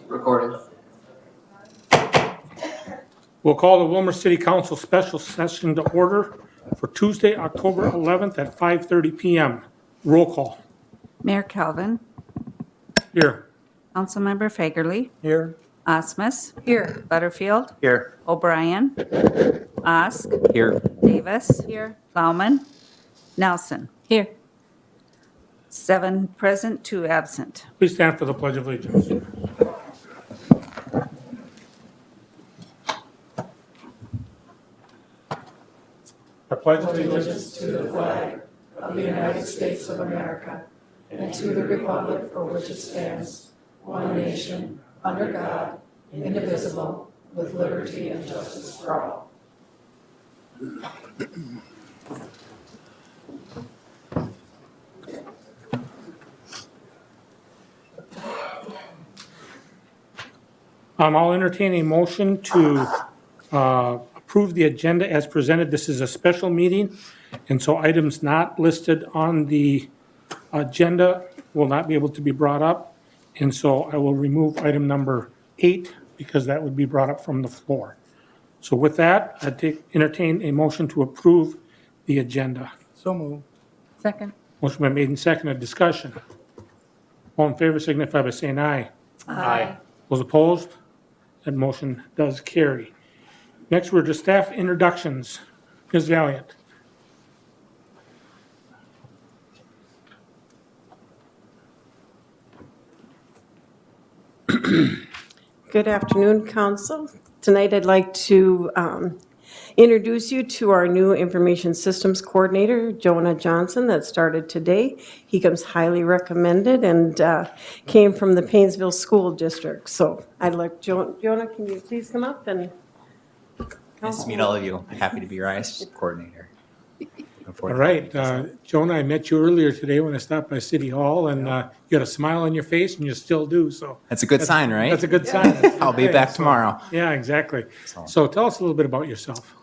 Recording. We'll call the Wilmer City Council special session to order for Tuesday, October 11th at 5:30 PM. Roll call. Mayor Calvin, Here. Councilmember Fagerly, Here. Osmus. Here. Butterfield, Here. O'Brien, Osk, Here. Davis. Here. Plowman, Nelson. Here. 7 present, 2 absent. Please stand for the Pledge of Allegiance. I pledge allegiance to the flag of the United States of America and to the republic for which it stands, one nation, under God, indivisible, with liberty and justice for all. I'll entertain a motion to approve the agenda as presented. This is a special meeting, and so items not listed on the agenda will not be able to be brought up. And so I will remove item number 8 because that would be brought up from the floor. So with that, I entertain a motion to approve the agenda. So moved. Second. Motion been made and seconded. Discussion. All in favor signify by saying aye. Aye. Those opposed? That motion does carry. Next, we're to staff introductions. Ms. Valiant. Good afternoon, Council. Tonight I'd like to introduce you to our new Information Systems Coordinator, Jonah Johnson, that started today. He comes highly recommended and came from the Paynesville School District. So I'd like, Jonah, can you please come up and... Nice to meet all of you. Happy to be your IS coordinator. All right, Jonah, I met you earlier today when I stopped by City Hall, and you had a smile on your face, and you still do, so. That's a good sign, right? That's a good sign. I'll be back tomorrow. Yeah, exactly. So tell us a little bit about yourself.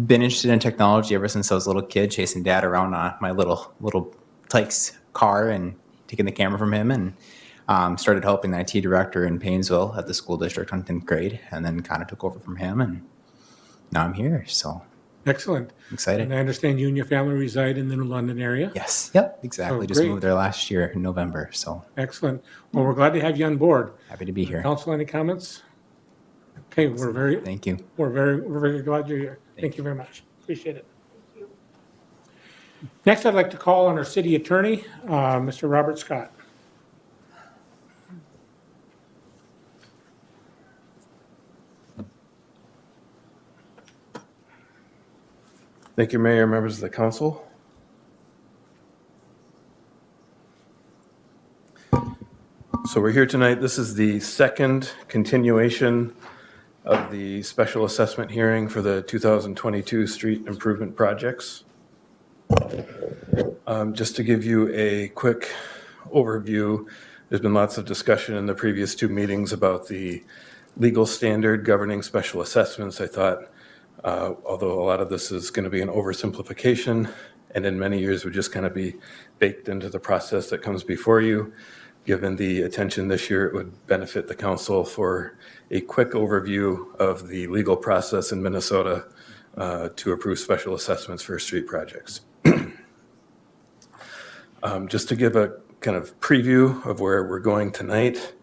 Been interested in technology ever since I was a little kid, chasing dad around my little Tykes car and taking the camera from him, and started helping the IT director in Paynesville at the school district on 10th grade, and then kind of took over from him, and now I'm here, so Excellent. excited. And I understand you and your family reside in the New London area? Yes, yep, exactly. Oh, Just great. moved there last year in November, so Excellent. Well, we're glad to have you on board. happy to be here. Council, any comments? Okay, we're very Thank you. glad you're here. Thank you very much. Appreciate it. Next, I'd like to call on our city attorney, Mr. Robert Scott. Thank you, Mayor, members of the council. So we're here tonight. This is the second continuation of the special assessment hearing for the 2022 street improvement projects. Just to give you a quick overview, there's been lots of discussion in the previous 2 meetings about the legal standard governing special assessments. I thought although a lot of this is going to be an oversimplification and in many years would just kind of be baked into the process that comes before you, given the attention this year, it would benefit the council for a quick overview of the legal process in Minnesota to approve special assessments for street projects. Just to give a kind of preview of where we're going tonight,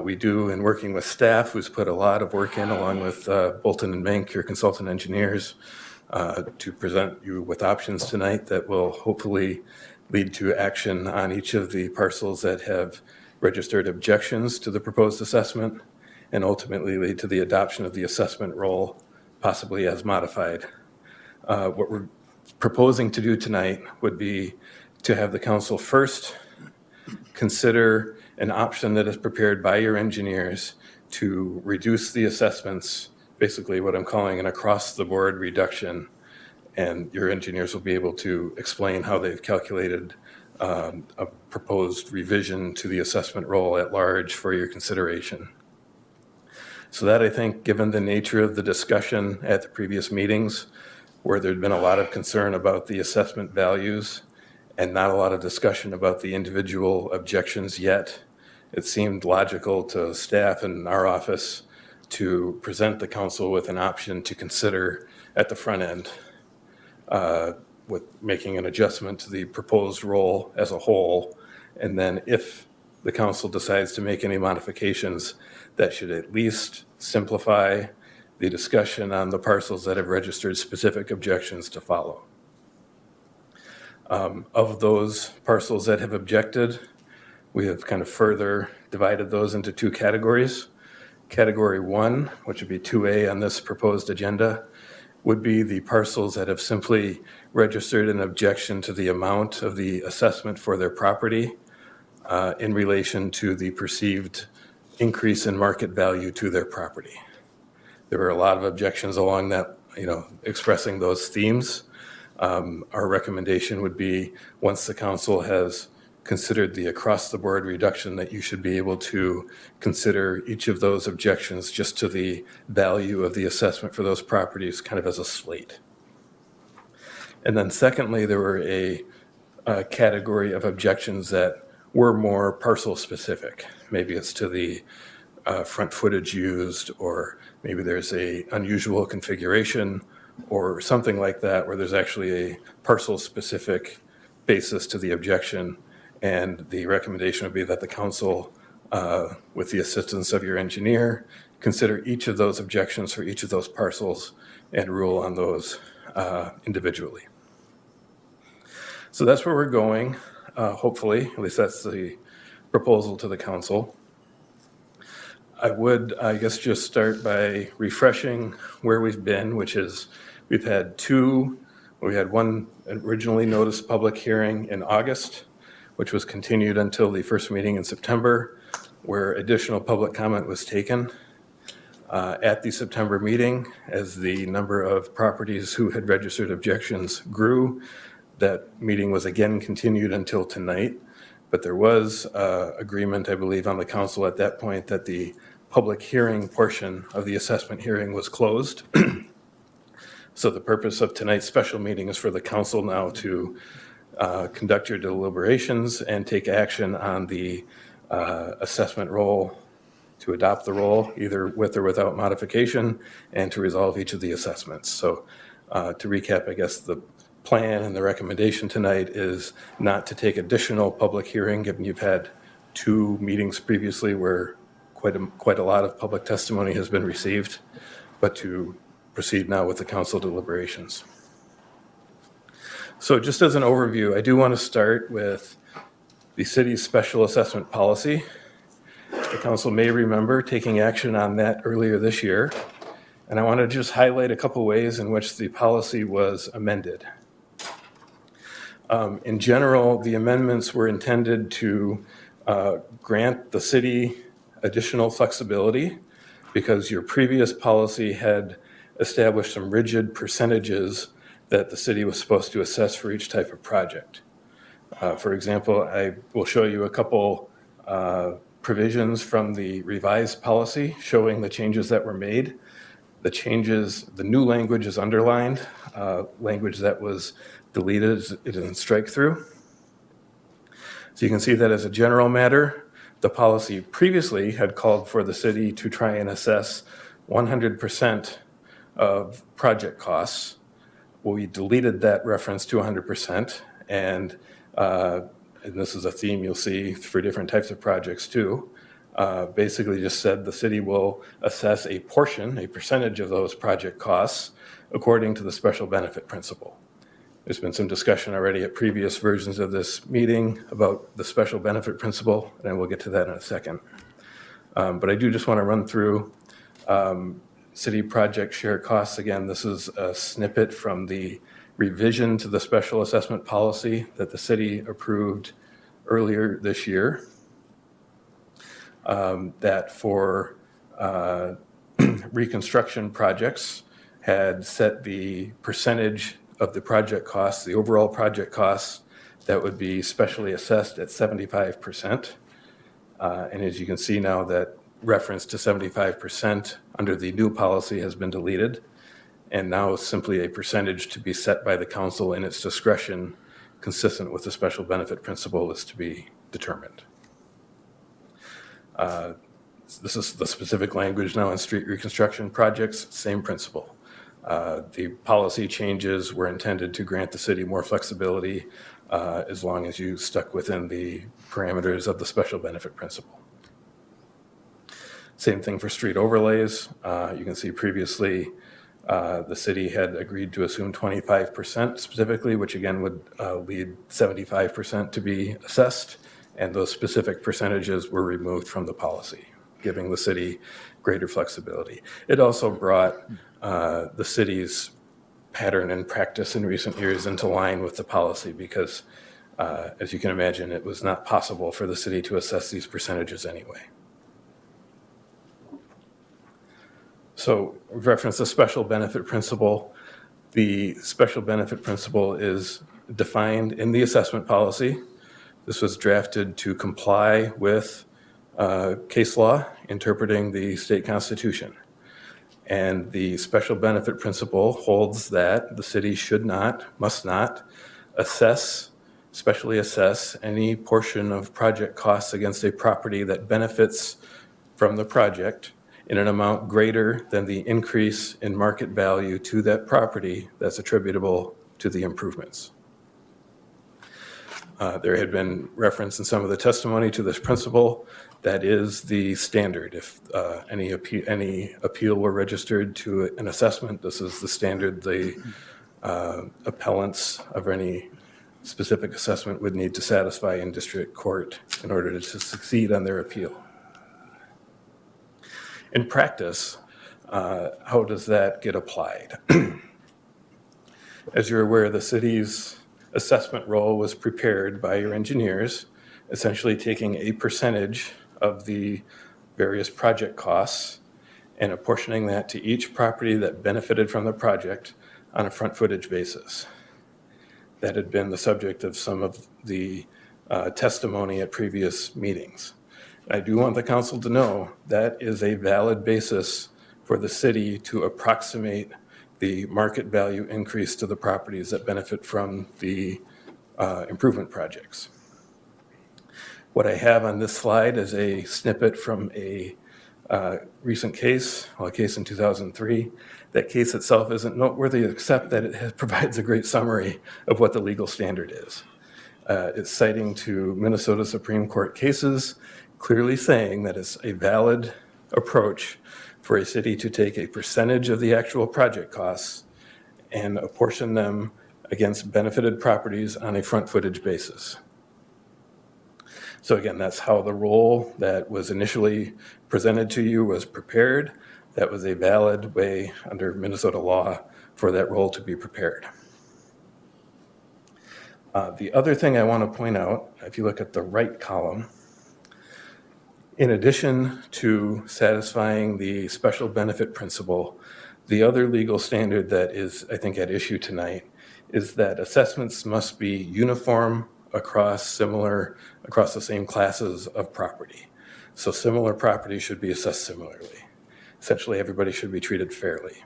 we do, in working with staff, who's put a lot of work in, along with Bolton and Mink, your consultant engineers, to present you with options tonight that will hopefully lead to action on each of the parcels that have registered objections to the proposed assessment, and ultimately lead to the adoption of the assessment roll, possibly as modified. What we're proposing to do tonight would be to have the council first consider an option that is prepared by your engineers to reduce the assessments, basically what I'm calling an across-the-board reduction, and your engineers will be able to explain how they've calculated a proposed revision to the assessment roll at large for your consideration. So that, I think, given the nature of the discussion at the previous meetings, where there'd been a lot of concern about the assessment values and not a lot of discussion about the individual objections yet, it seemed logical to staff and our office to present the council with an option to consider at the front end with making an adjustment to the proposed role as a whole. And then if the council decides to make any modifications, that should at least simplify the discussion on the parcels that have registered specific objections to follow. Of those parcels that have objected, we have kind of further divided those into two categories. Category 1, which would be 2A on this proposed agenda, would be the parcels that have simply registered an objection to the amount of the assessment for their property in relation to the perceived increase in market value to their property. There were a lot of objections along that, expressing those themes. Our recommendation would be, once the council has considered the across-the-board reduction, that you should be able to consider each of those objections just to the value of the assessment for those properties kind of as a slate. And then secondly, there were a category of objections that were more parcel specific. Maybe it's to the front footage used, or maybe there's a unusual configuration or something like that, where there's actually a parcel specific basis to the objection. And the recommendation would be that the council, with the assistance of your engineer, consider each of those objections for each of those parcels and rule on those individually. So that's where we're going, hopefully. At least that's the proposal to the council. I would, just start by refreshing where we've been, which is we had one originally noticed public hearing in August, which was continued until the first meeting in September, where additional public comment was taken. At the September meeting, as the number of properties who had registered objections grew, that meeting was again continued until tonight. But there was agreement, I believe, on the council at that point that the public hearing portion of the assessment hearing was closed. So the purpose of tonight's special meeting is for the council now to conduct your deliberations and take action on the assessment roll, to adopt the roll either with or without modification, and to resolve each of the assessments. So to recap, I guess the plan and the recommendation tonight is not to take additional public hearing, given you've had 2 meetings previously where quite a lot of public testimony has been received, but to proceed now with the council deliberations. So just as an overview, I do want to start with the city's special assessment policy. The council may remember taking action on that earlier this year, and I want to just highlight a couple ways in which the policy was amended. In general, the amendments were intended to grant the city additional flexibility, because your previous policy had established some rigid percentages that the city was supposed to assess for each type of project. For example, I will show you a couple provisions from the revised policy showing the changes that were made. The new language is underlined, language that was deleted is in strike through. So you can see that as a general matter, the policy previously had called for the city to try and assess 100% of project costs. Well, we deleted that reference to 100%, and this is a theme you'll see for different types of projects too. Basically just said the city will assess a percentage of those project costs according to the special benefit principle. There's been some discussion already at previous versions of this meeting about the special benefit principle, and we'll get to that in a second. But I do just want to run through city project share costs. Again, this is a snippet from the revision to the special assessment policy that the city approved earlier this year. That for reconstruction projects had set the percentage of the project costs, the overall project costs, that would be specially assessed at 75%. And as you can see now, that reference to 75% under the new policy has been deleted, and now simply a percentage to be set by the council in its discretion, consistent with the special benefit principle, is to be determined. This is the specific language now in street reconstruction projects, same principle. The policy changes were intended to grant the city more flexibility as long as you stuck within the parameters of the special benefit principle. Same thing for street overlays. You can see previously the city had agreed to assume 25% specifically, which again would lead 75% to be assessed, and those specific percentages were removed from the policy, giving the city greater flexibility. It also brought the city's pattern and practice in recent years into line with the policy because, as you can imagine, it was not possible for the city to assess these percentages anyway. So we've referenced the special benefit principle. The special benefit principle is defined in the assessment policy. This was drafted to comply with case law interpreting the state constitution. And the special benefit principle holds that the city must not specially assess any portion of project costs against a property that benefits from the project in an amount greater than the increase in market value to that property that's attributable to the improvements. There had been reference in some of the testimony to this principle. That is the standard. If any appeal were registered to an assessment, this is the standard the appellants of any specific assessment would need to satisfy in district court in order to succeed on their appeal. In practice, how does that get applied? As you're aware, the city's assessment roll was prepared by your engineers, essentially taking a percentage of the various project costs and apportioning that to each property that benefited from the project on a front footage basis. That had been the subject of some of the testimony at previous meetings. I do want the council to know that is a valid basis for the city to approximate the market value increase to the properties that benefit from the improvement projects. What I have on this slide is a snippet from a recent case, a case in 2003. That case itself isn't noteworthy except that it provides a great summary of what the legal standard is. It's citing to Minnesota Supreme Court cases, clearly saying that it's a valid approach for a city to take a percentage of the actual project costs and apportion them against benefited properties on a front footage basis. So again, that's how the roll that was initially presented to you was prepared. That was a valid way under Minnesota law for that roll to be prepared. The other thing I want to point out, if you look at the right column, in addition to satisfying the special benefit principle, the other legal standard that is, I think, at issue tonight is that assessments must be uniform across the same classes of property. So similar property should be assessed similarly. Essentially, everybody should be treated fairly.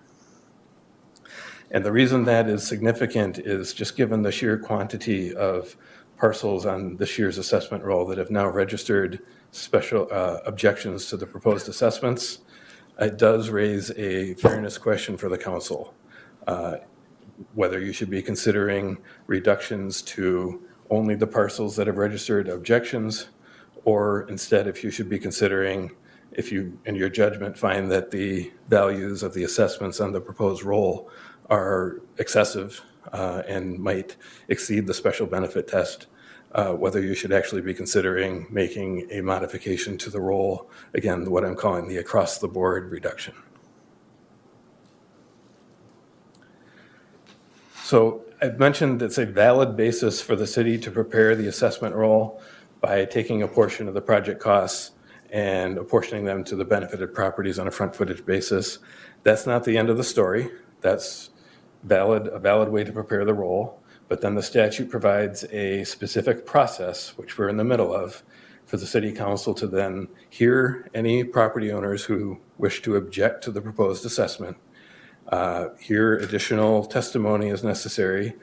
And the reason that is significant is just given the sheer quantity of parcels on this year's assessment roll that have now registered special objections to the proposed assessments, it does raise a fairness question for the council, whether you should be considering reductions to only the parcels that have registered objections, or instead if you should be considering, if you, in your judgment, find that the values of the assessments on the proposed roll are excessive and might exceed the special benefit test, whether you should actually be considering making a modification to the roll, again, what I'm calling the across-the-board reduction. So I've mentioned it's a valid basis for the city to prepare the assessment roll by taking a portion of the project costs and apportioning them to the benefited properties on a front footage basis. That's not the end of the story. That's a valid way to prepare the roll. But then the statute provides a specific process, which we're in the middle of, for the city council to then hear any property owners who wish to object to the proposed assessment. Hear additional testimony as necessary.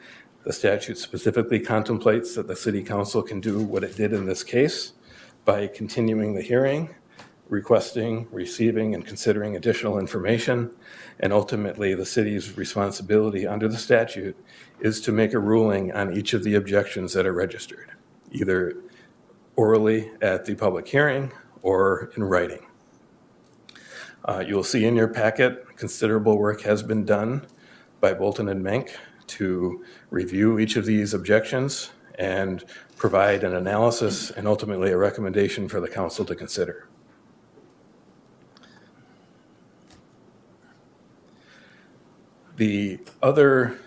The statute specifically contemplates that the city council can do what it did in this case by continuing the hearing requesting, receiving, and considering additional information. And ultimately, the city's responsibility under the statute is to make a ruling on each of the objections that are registered, either orally at the public hearing or in writing. You'll see in your packet, considerable work has been done by Bolton and Menk to review each of these objections and provide an analysis and ultimately a recommendation for the council to consider. The other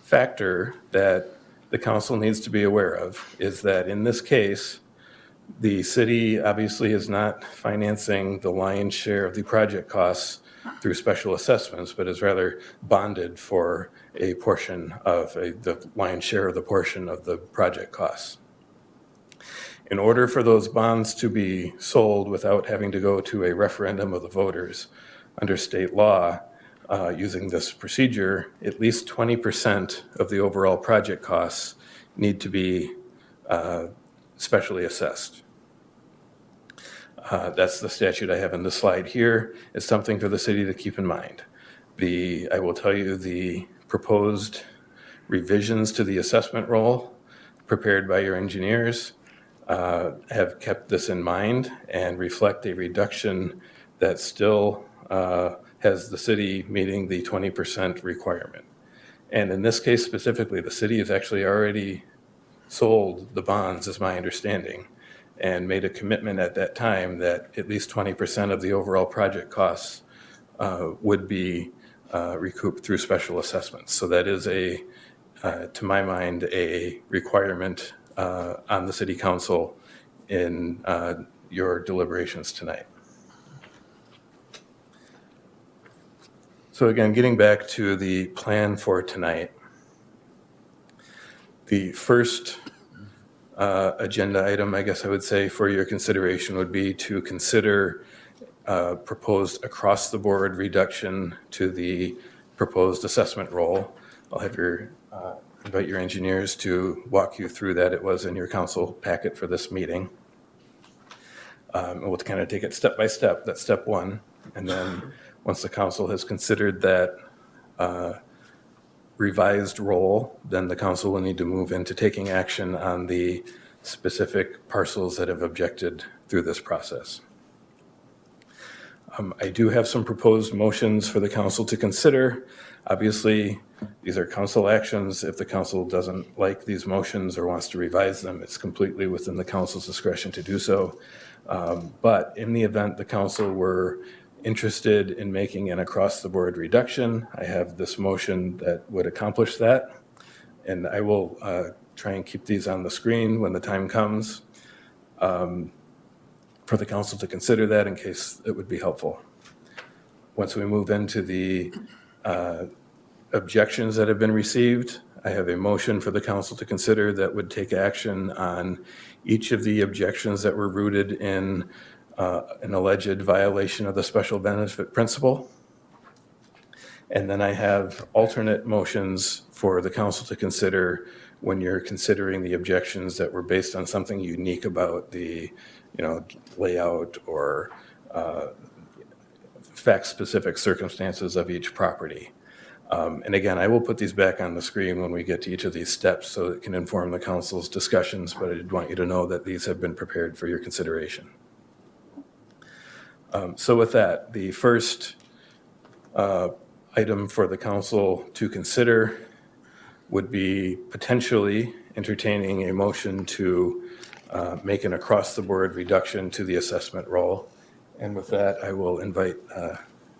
factor that the council needs to be aware of is that in this case, the city obviously is not financing the lion's share of the project costs through special assessments, but is rather bonded for a portion of the lion's share of the portion of the project costs. In order for those bonds to be sold without having to go to a referendum of the voters under state law, using this procedure, at least 20% of the overall project costs need to be specially assessed. That's the statute I have in the slide here. It's something for the city to keep in mind. I will tell you the proposed revisions to the assessment roll prepared by your engineers have kept this in mind and reflect a reduction that still has the city meeting the 20% requirement. And in this case specifically, the city has actually already sold the bonds, is my understanding, and made a commitment at that time that at least 20% of the overall project costs would be recouped through special assessments. So that is to my mind, a requirement on the city council in your deliberations tonight. So again, getting back to the plan for tonight, the first agenda item, I guess I would say, for your consideration would be to consider proposed across-the-board reduction to the proposed assessment roll. I'll have invite your engineers to walk you through that. It was in your council packet for this meeting. And we'll kind of take it step by step. That's step one. And then once the council has considered that revised roll, then the council will need to move into taking action on the specific parcels that have objected through this process. I do have some proposed motions for the council to consider. Obviously, these are council actions. If the council doesn't like these motions or wants to revise them, it's completely within the council's discretion to do so. But in the event the council were interested in making an across-the-board reduction, I have this motion that would accomplish that. And I will try and keep these on the screen when the time comes for the council to consider that in case it would be helpful. Once we move into the objections that have been received, I have a motion for the council to consider that would take action on each of the objections that were rooted in an alleged violation of the special benefit principle. And then I have alternate motions for the council to consider when you're considering the objections that were based on something unique about the layout or fact-specific circumstances of each property. And again, I will put these back on the screen when we get to each of these steps so it can inform the council's discussions, but I did want you to know that these have been prepared for your consideration. So with that, the first item for the council to consider would be potentially entertaining a motion to make an across-the-board reduction to the assessment roll. And with that, I will invite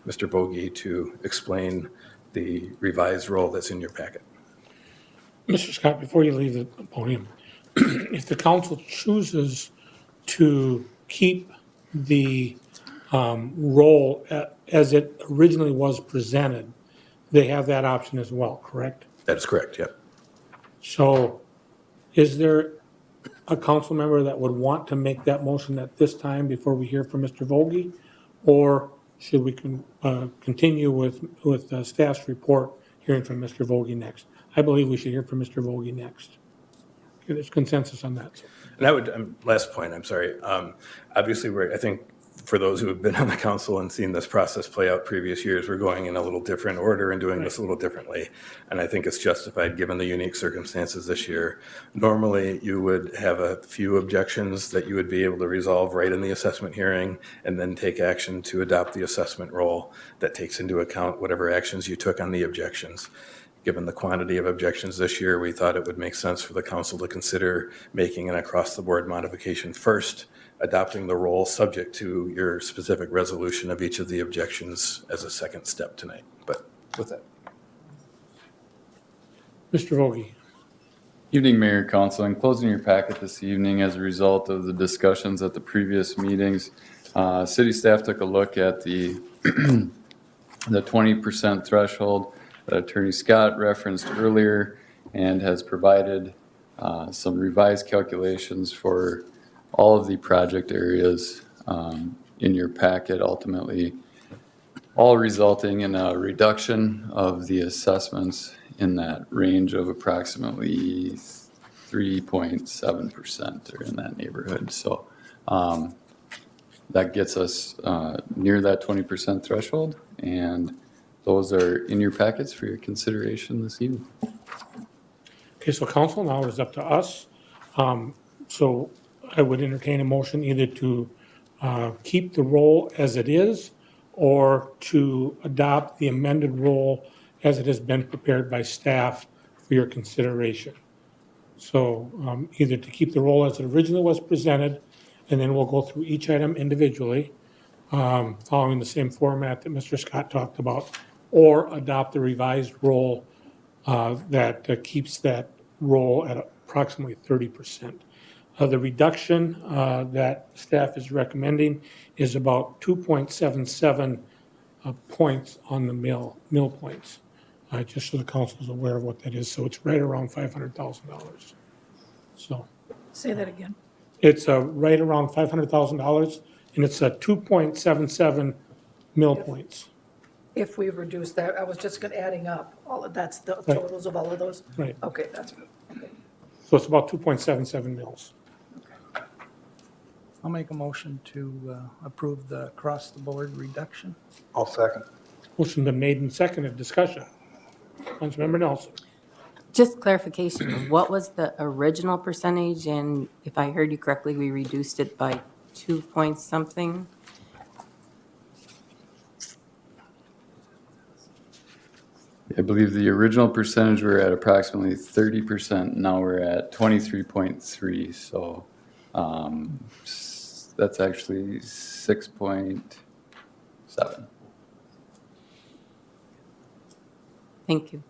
Mr. Bogie to explain the revised roll that's in your packet. Mr. Scott, before you leave the podium, if the council chooses to keep the roll as it originally was presented, they have that option as well, correct? That is correct, yep. So is there a council member that would want to make that motion at this time before we hear from Mr. Vogie? Or should we continue with staff's report, hearing from Mr. Vogie next? I believe we should hear from Mr. Vogie next. There's consensus on that. And I would, last point, I'm sorry. Obviously, I think for those who have been on the council and seen this process play out previous years, we're going in a little different order and doing this a little differently. And I think it's justified given the unique circumstances this year. Normally, you would have a few objections that you would be able to resolve right in the assessment hearing and then take action to adopt the assessment roll that takes into account whatever actions you took on the objections. Given the quantity of objections this year, we thought it would make sense for the council to consider making an across-the-board modification first, adopting the roll subject to your specific resolution of each of the objections as a second step tonight. But with that. Mr. Vogie. Evening, Mayor, Council. In closing your packet this evening, as a result of the discussions at the previous meetings, city staff took a look at the 20% threshold that Attorney Scott referenced earlier and has provided some revised calculations for all of the project areas in your packet, ultimately all resulting in a reduction of the assessments in that range of approximately 3.7% or in that neighborhood. So that gets us near that 20% threshold, and those are in your packets for your consideration this evening. Okay, so council, now it is up to us. So I would entertain a motion either to keep the roll as it is or to adopt the amended roll as it has been prepared by staff for your consideration. So either to keep the roll as it originally was presented, and then we'll go through each item individually, following the same format that Mr. Scott talked about, or adopt the revised roll that keeps that roll at approximately 30%. The reduction that staff is recommending is about 2.77 points on the mill points, just so the council is aware of what that is. So it's right around $500,000. So Say that again. it's right around $500,000, and it's a 2.77 mill points. If we reduce that, I was just adding up all of, that's the Right. totals of all of those? Right. Okay, that's good. Okay. So it's about 2.77 mils. I'll make a motion to approve the across-the-board reduction. I'll second. Motion been made and seconded. Discussion. Councilmember Nelson. Just clarification, what was the original percentage? And if I heard you correctly, we reduced it by 2 points something? I believe the original percentage, we were at approximately 30%. Now we're at 23.3. So that's actually 6.7. Thank you.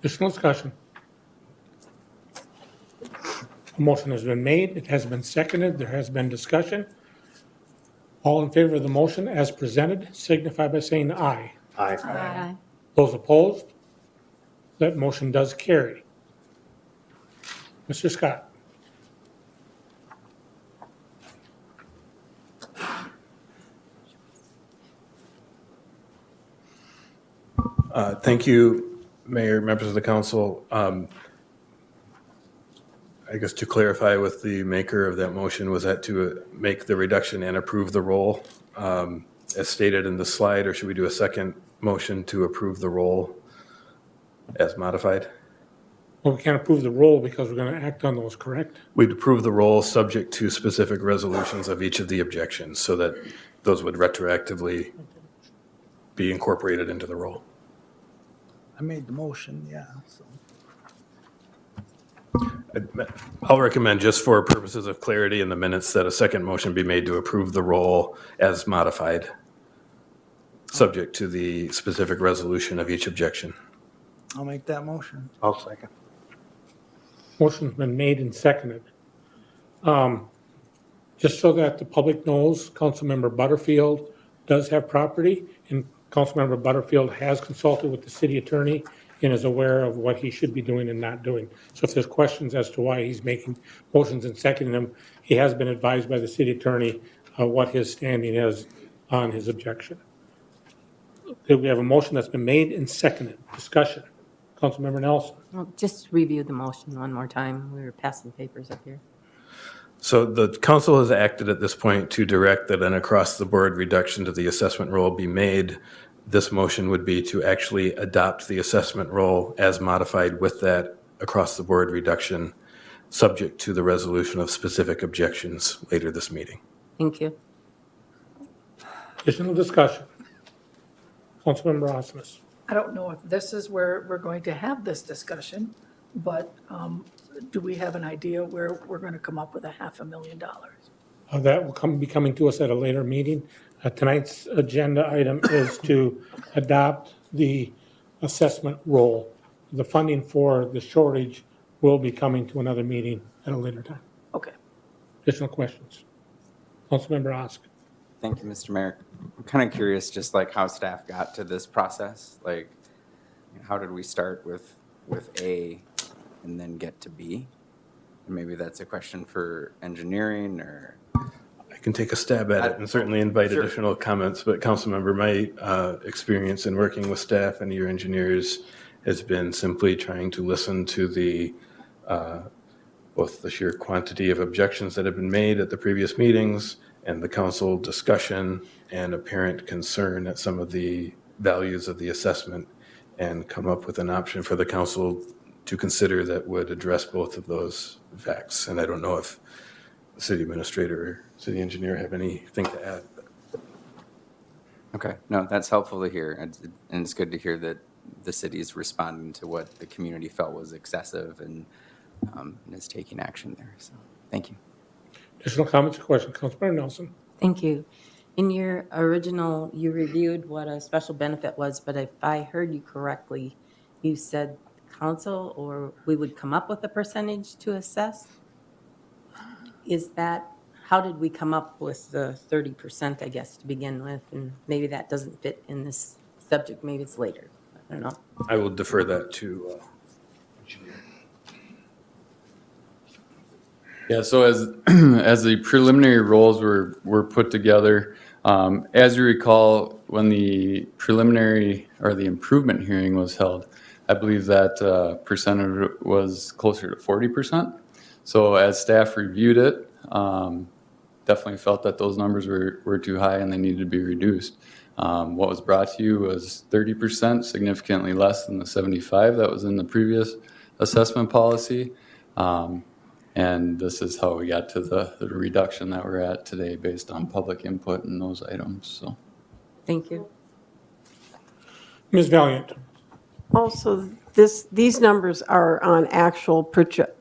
Additional discussion. A motion has been made. It has been seconded. There has been discussion. All in favor of the motion as presented signify by saying aye. Aye. Those opposed? That motion does carry. Mr. Scott. Thank you, Mayor, members of the council. I guess to clarify with the maker of that motion, was that to make the reduction and approve the roll as stated in the slide, or should we do a second motion to approve the roll as modified? Well, we can't approve the roll because we're going to act on those, correct? We'd approve the roll subject to specific resolutions of each of the objections so that those would retroactively be incorporated into the roll. I made the motion, yeah, so. I'll recommend, just for purposes of clarity in the minutes, that a second motion be made to approve the roll as modified, subject to the specific resolution of each objection. I'll make that motion. I'll second. Motion's been made and seconded. Just so that the public knows, Councilmember Butterfield does have property, and Councilmember Butterfield has consulted with the city attorney and is aware of what he should be doing and not doing. So if there's questions as to why he's making motions and seconding them, he has been advised by the city attorney what his standing is on his objection. Okay, we have a motion that's been made and seconded. Discussion. Councilmember Nelson. Well, just review the motion one more time. We were passing papers up here. So the council has acted at this point to direct that an across-the-board reduction to the assessment roll be made. This motion would be to actually adopt the assessment roll as modified with that across-the-board reduction, subject to the resolution of specific objections later this meeting. Thank you. Additional discussion. Councilmember Osmus. I don't know if this is where we're going to have this discussion, but do we have an idea where we're going to come up with $500,000? That will be coming to us at a later meeting. Tonight's agenda item is to adopt the assessment roll. The funding for the shortage will be coming to another meeting at a later time. Okay. Additional questions? Councilmember Osk. Thank you, Mr. Mayor. I'm kind of curious, just like how staff got to this process. Like, how did we start with A and then get to B? And maybe that's a question for engineering or. I can take a stab at it and certainly invite Sure. additional comments, but Councilmember, my experience in working with staff and your engineers has been simply trying to listen to the both the sheer quantity of objections that have been made at the previous meetings and the council discussion and apparent concern at some of the values of the assessment, and come up with an option for the council to consider that would address both of those facts. And I don't know if the city administrator or city engineer have anything to add. Okay, no, that's helpful to hear. And it's good to hear that the city is responding to what the community felt was excessive and is taking action there. So, thank you. Additional comments or questions? Councilmember Nelson. Thank you. In your original, you reviewed what a special benefit was, but if I heard you correctly, you said council or we would come up with a percentage to assess? Is that, how did we come up with the 30%, I guess, to begin with? And maybe that doesn't fit in this subject, maybe it's later. I don't know. I will defer that to engineer. Yeah, so as the preliminary rolls were put together, as you recall, when the preliminary or the improvement hearing was held, I believe that percentage was closer to 40%. So as staff reviewed it, definitely felt that those numbers were too high and they needed to be reduced. What was brought to you was 30%, significantly less than the 75 that was in the previous assessment policy. And this is how we got to the reduction that we're at today based on public input in those items. So, Thank you. Ms. Valiant. Also, these numbers are on actual project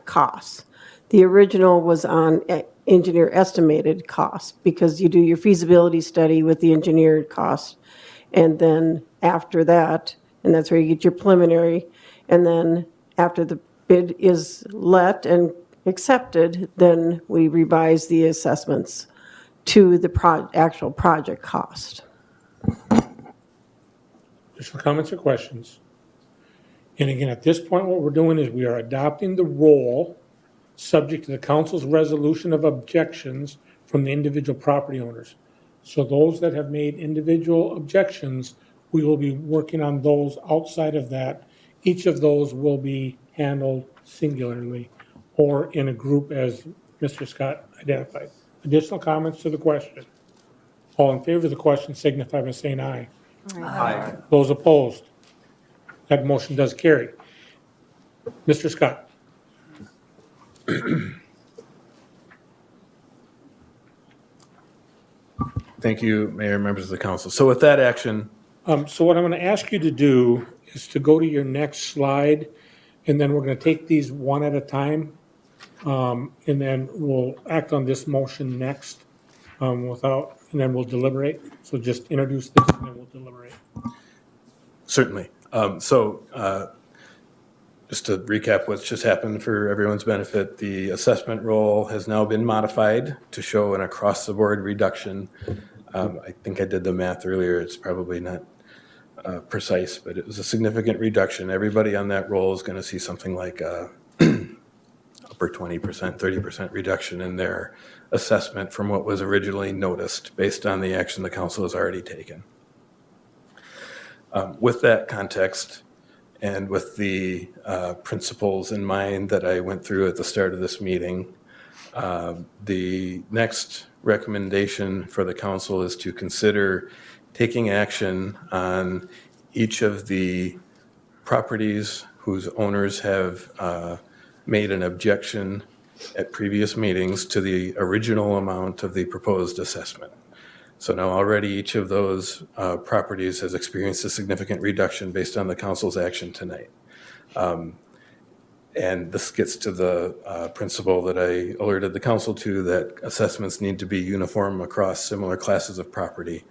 costs. The original was on engineer estimated costs because you do your feasibility study with the engineered costs. And then after that, and that's where you get your preliminary, and then after the bid is let and accepted, then we revise the assessments to the actual project cost. Additional comments or questions? And again, at this point, what we're doing is we are adopting the roll subject to the council's resolution of objections from the individual property owners. So those that have made individual objections, we will be working on those outside of that. Each of those will be handled singularly or in a group as Mr. Scott identified. Additional comments to the question? All in favor of the question signify by saying aye. Aye. Those opposed? That motion does carry. Mr. Scott? Thank you, Mayor, members of the council. So with that action, So what I'm going to ask you to do is to go to your next slide, and then we're going to take these one at a time. And then we'll act on this motion next and then we'll deliberate. So just introduce this and then we'll deliberate. certainly. Just to recap what's just happened for everyone's benefit, the assessment roll has now been modified to show an across-the-board reduction. I think I did the math earlier. It's probably not precise, but it was a significant reduction. Everybody on that roll is going to see something like a upper 20%, 30% reduction in their assessment from what was originally noticed based on the action the council has already taken. With that context, and with the principles in mind that I went through at the start of this meeting, The next recommendation for the council is to consider taking action on each of the properties whose owners have made an objection at previous meetings to the original amount of the proposed assessment. So now already each of those properties has experienced a significant reduction based on the council's action tonight. And this gets to the principle that I alerted the council to, that assessments need to be uniform across similar classes of property.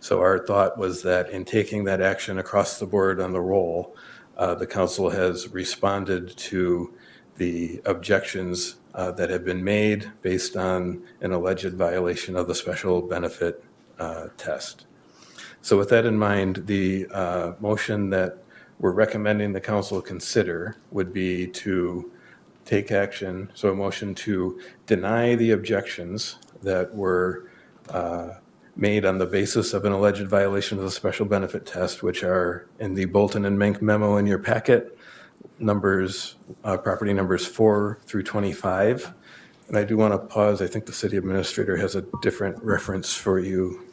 So our thought was that in taking that action across the board on the roll, the council has responded to the objections that have been made based on an alleged violation of the special benefit test. So with that in mind, the motion that we're recommending the council consider would be to take action, so a motion to deny the objections that were made on the basis of an alleged violation of the special benefit test, which are in the Bolton and Menk memo in your packet, numbers, property numbers 4 through 25. And I do want to pause. I think the city administrator has a different reference for you.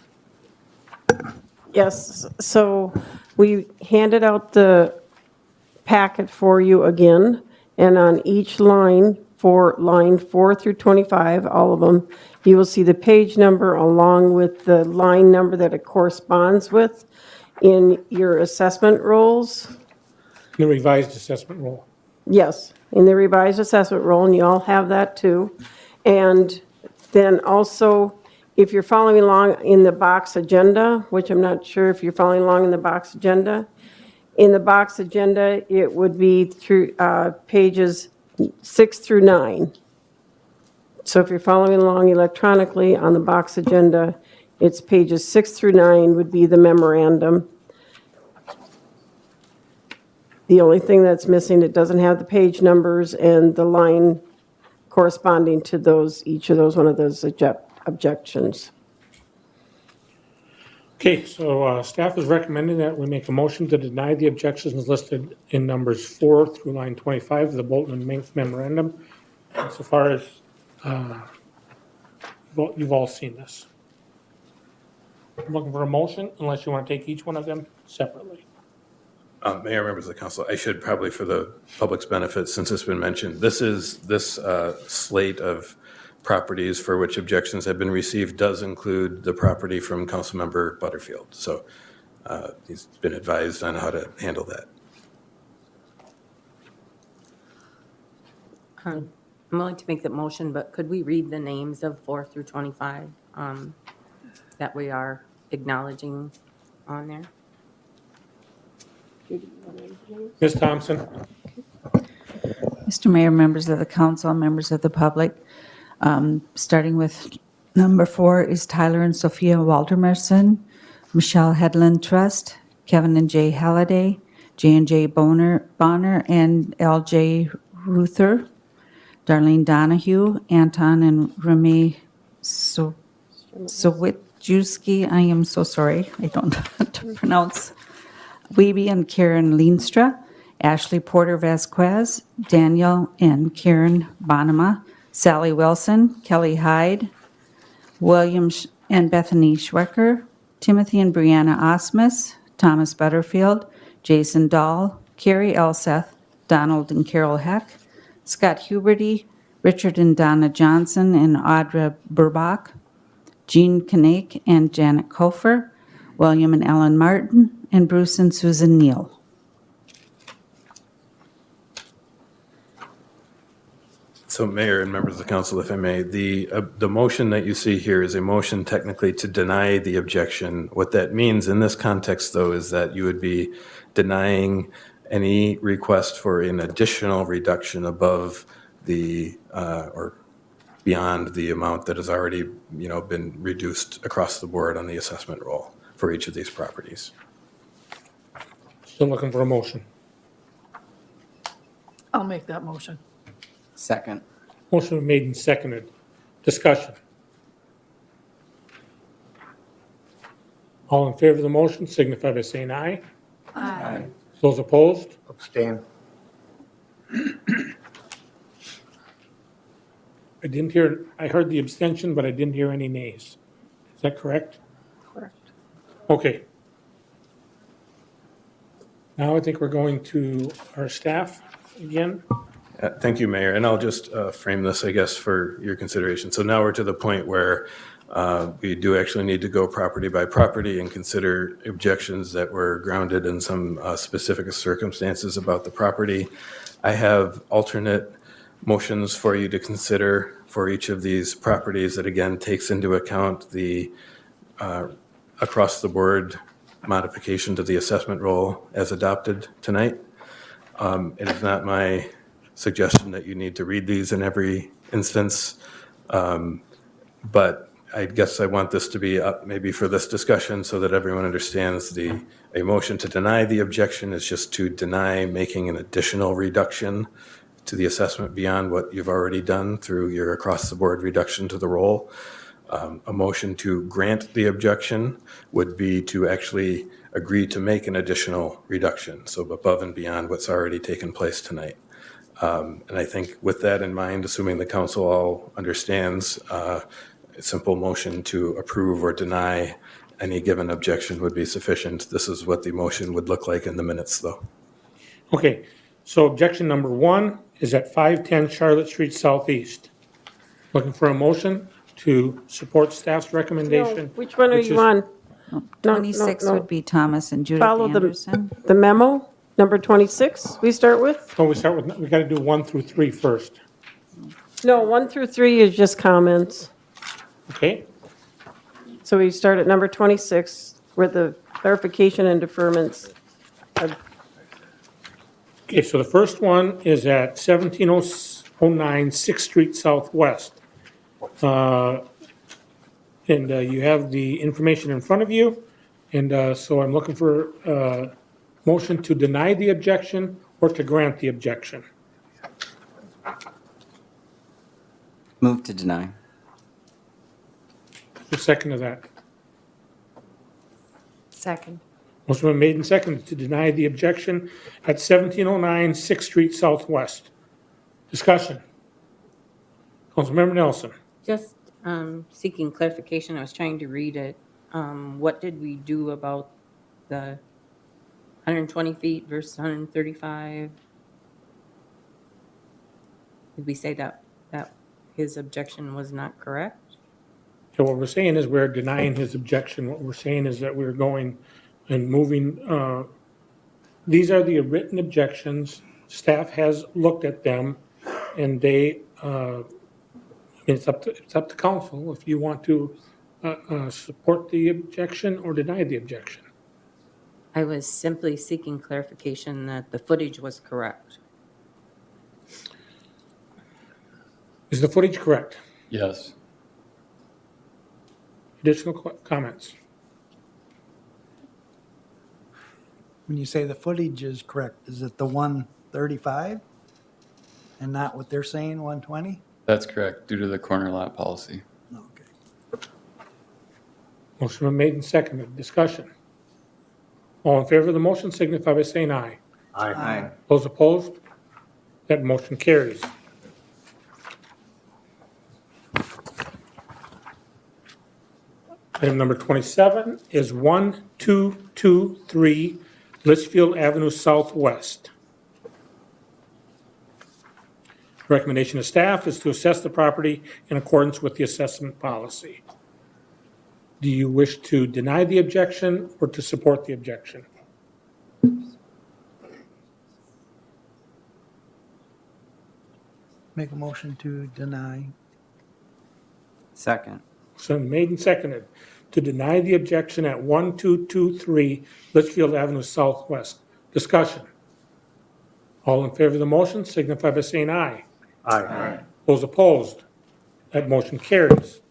Yes, so we handed out the packet for you again, and on each line, for line 4 through 25, all of them, you will see the page number along with the line number that it corresponds with in your assessment rolls. The revised assessment roll. Yes, in the revised assessment roll, and you all have that too. And then also, if you're following along in the box agenda, which I'm not sure if you're following along in the box agenda, in the box agenda, it would be through pages 6 through 9. So if you're following along electronically on the box agenda, it's pages 6 through 9 would be the memorandum. The only thing that's missing, it doesn't have the page numbers and the line corresponding to those, each of those, one of those objections. Okay, so staff is recommending that we make a motion to deny the objections listed in numbers 4 through line 25 of the Bolton and Mink memorandum. So far as you've all seen this. I'm looking for a motion, unless you want to take each one of them separately. Mayor, members of the council, I should probably, for the public's benefit, since it's been mentioned, this slate of properties for which objections have been received does include the property from Councilmember Butterfield. So he's been advised on how to handle that. I'm willing to make that motion, but could we read the names of 4 through 25 that we are acknowledging on there? Ms. Thompson? Mr. Mayor, members of the council, members of the public, starting with number 4 is Tyler and Sophia Waltermerson, Michelle Headland Trust, Kevin and Jay Halliday, J&J Bonner, and L.J. Ruther, Darlene Donahue, Anton and Remy Sowitjuski. I am so sorry, I don't know how to pronounce. Weeby and Karen Leenstra, Ashley Porter Vasquez, Daniel and Karen Bonema, Sally Wilson, Kelly Hyde, William and Bethany Schwecker, Timothy and Brianna Osmus, Thomas Butterfield, Jason Dahl, Carrie Elseth, Donald and Carol Heck, Scott Huberty, Richard and Donna Johnson and Audra Burbach, Jean Knake and Janet Kofer, William and Ellen Martin, and Bruce and Susan Neal. So Mayor and members of the council, if I may, the motion that you see here is a motion technically to deny the objection. What that means in this context, though, is that you would be denying any request for an additional reduction above the, or beyond the amount that has already, been reduced across the board on the assessment roll for each of these properties. Still looking for a motion. I'll make that motion. Second. Motion made and seconded. Discussion. All in favor of the motion signify by saying aye. Aye. Those opposed? Abstain. I didn't hear, I heard the abstention, but I didn't hear any nays. Is that correct? Correct. Okay. Now I think we're going to our staff again. Thank you, Mayor. And I'll just frame this, I guess, for your consideration. So now we're to the point where we do actually need to go property by property and consider objections that were grounded in some specific circumstances about the property. I have alternate motions for you to consider for each of these properties that, again, takes into account the across-the-board modification to the assessment roll as adopted tonight. It is not my suggestion that you need to read these in every instance, but I guess I want this to be up maybe for this discussion so that everyone understands a motion to deny the objection is just to deny making an additional reduction to the assessment beyond what you've already done through your across-the-board reduction to the roll. A motion to grant the objection would be to actually agree to make an additional reduction, so above and beyond what's already taken place tonight. And I think with that in mind, assuming the council all understands, a simple motion to approve or deny any given objection would be sufficient. This is what the motion would look like in the minutes, though. Okay, so objection number 1 is at 510 Charlotte Street Southeast. Looking for a motion to support staff's No, recommendation. which one are which you is- on? No, 26 no. would be Thomas and Judith Follow Anderson. the memo, number 26, we start with? So we start with, we got to do 1 through 3 first. No, 1 through 3 is just comments. Okay, So we start at number 26, where the clarification and deferments. okay, so the first one is at 1709 6th Street Southwest. And you have the information in front of you, and so I'm looking for a motion to deny the objection or to grant the objection. Move to deny. The second of that. Second. Motion been made and seconded to deny the objection at 1709 6th Street Southwest. Discussion. Councilmember Nelson. Just seeking clarification, I was trying to read it. What did we do about the 120 feet versus 135? Did we say that his objection was not correct? So what we're saying is we're denying his objection. What we're saying is that we're going and moving, these are the written objections. Staff has looked at them, and they, it's up to council if you want to support the objection or deny the objection. I was simply seeking clarification that the footage was correct. Is the footage correct? Yes. Additional comments? When you say the footage is correct, is it the 135 and not what they're saying, 120? That's correct, due to the corner lot policy. Okay. Motion been made and seconded. Discussion. All in favor of the motion signify by saying aye. Aye. Those opposed? That motion carries. Item number 27 is 1223 Litchfield Avenue Southwest. Recommendation of staff is to assess the property in accordance with the assessment policy. Do you wish to deny the objection or to support the objection? Make a motion to deny. Second. So made and seconded to deny the objection at 1223 Litchfield Avenue Southwest. Discussion. All in favor of the motion signify by saying aye. Aye. Those opposed? That motion carries.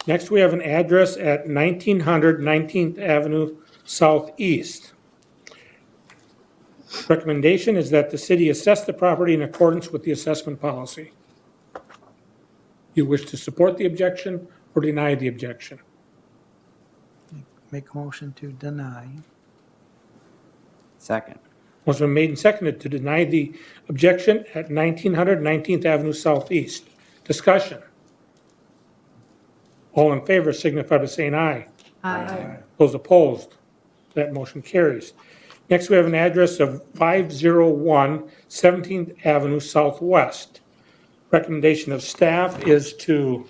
Next, we have an address at 1900 19th Avenue Southeast. Recommendation is that the city assess the property in accordance with the assessment policy. You wish to support the objection or deny the objection? Make a motion to deny. Second. Motion been made and seconded to deny the objection at 1900 19th Avenue Southeast. Discussion. All in favor signify by saying aye. Aye. Those opposed, that motion carries. Next, we have an address of 501 17th Avenue Southwest. Recommendation of staff is to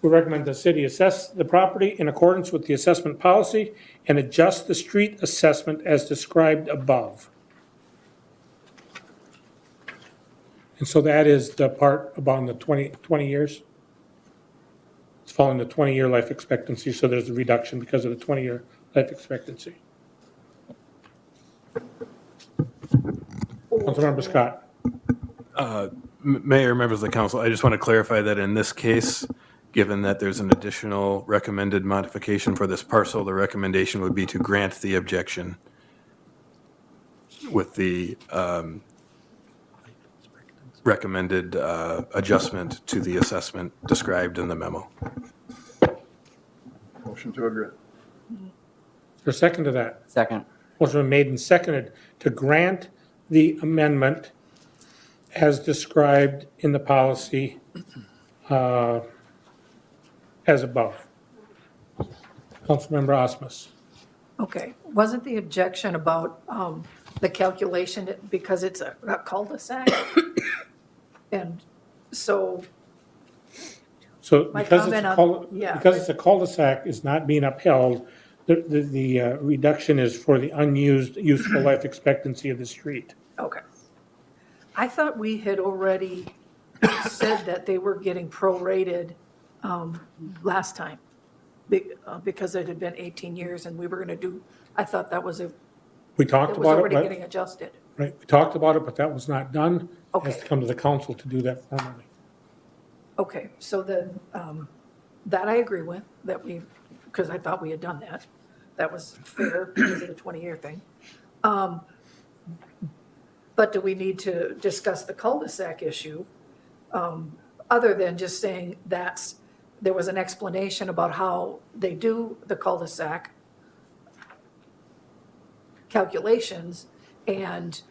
we recommend the city assess the property in accordance with the assessment policy and adjust the street assessment as described above. And so that is the part about the 20 years. It's following the 20-year life expectancy, so there's a reduction because of the 20-year life expectancy. Councilmember Scott. Mayor, members of the council, I just want to clarify that in this case, given that there's an additional recommended modification for this parcel, the recommendation would be to grant the objection with the recommended adjustment to the assessment described in the memo. Motion to agree. Is there a second to that? Second. Motion been made and seconded to grant the amendment as described in the policy as above. Councilmember Osmus. Okay, wasn't the objection about the calculation because it's a cul-de-sac? And so, So My because comment it's on- yeah, because it's a cul-de-sac is not being upheld, the reduction is for the unused useful life expectancy of the street. okay. I thought we had already said that they were getting prorated last time because it had been 18 years and we were going to do, I thought that was We talked it was about it, already but, getting adjusted. right, we talked about it, but that was not done. It has to Okay. come to the council to do that formally. Okay, so then, that I agree with, that we, because I thought we had done that. That was fair because of the 20-year thing. But do we need to discuss the cul-de-sac issue? Other than just saying there was an explanation about how they do the cul-de-sac calculations, and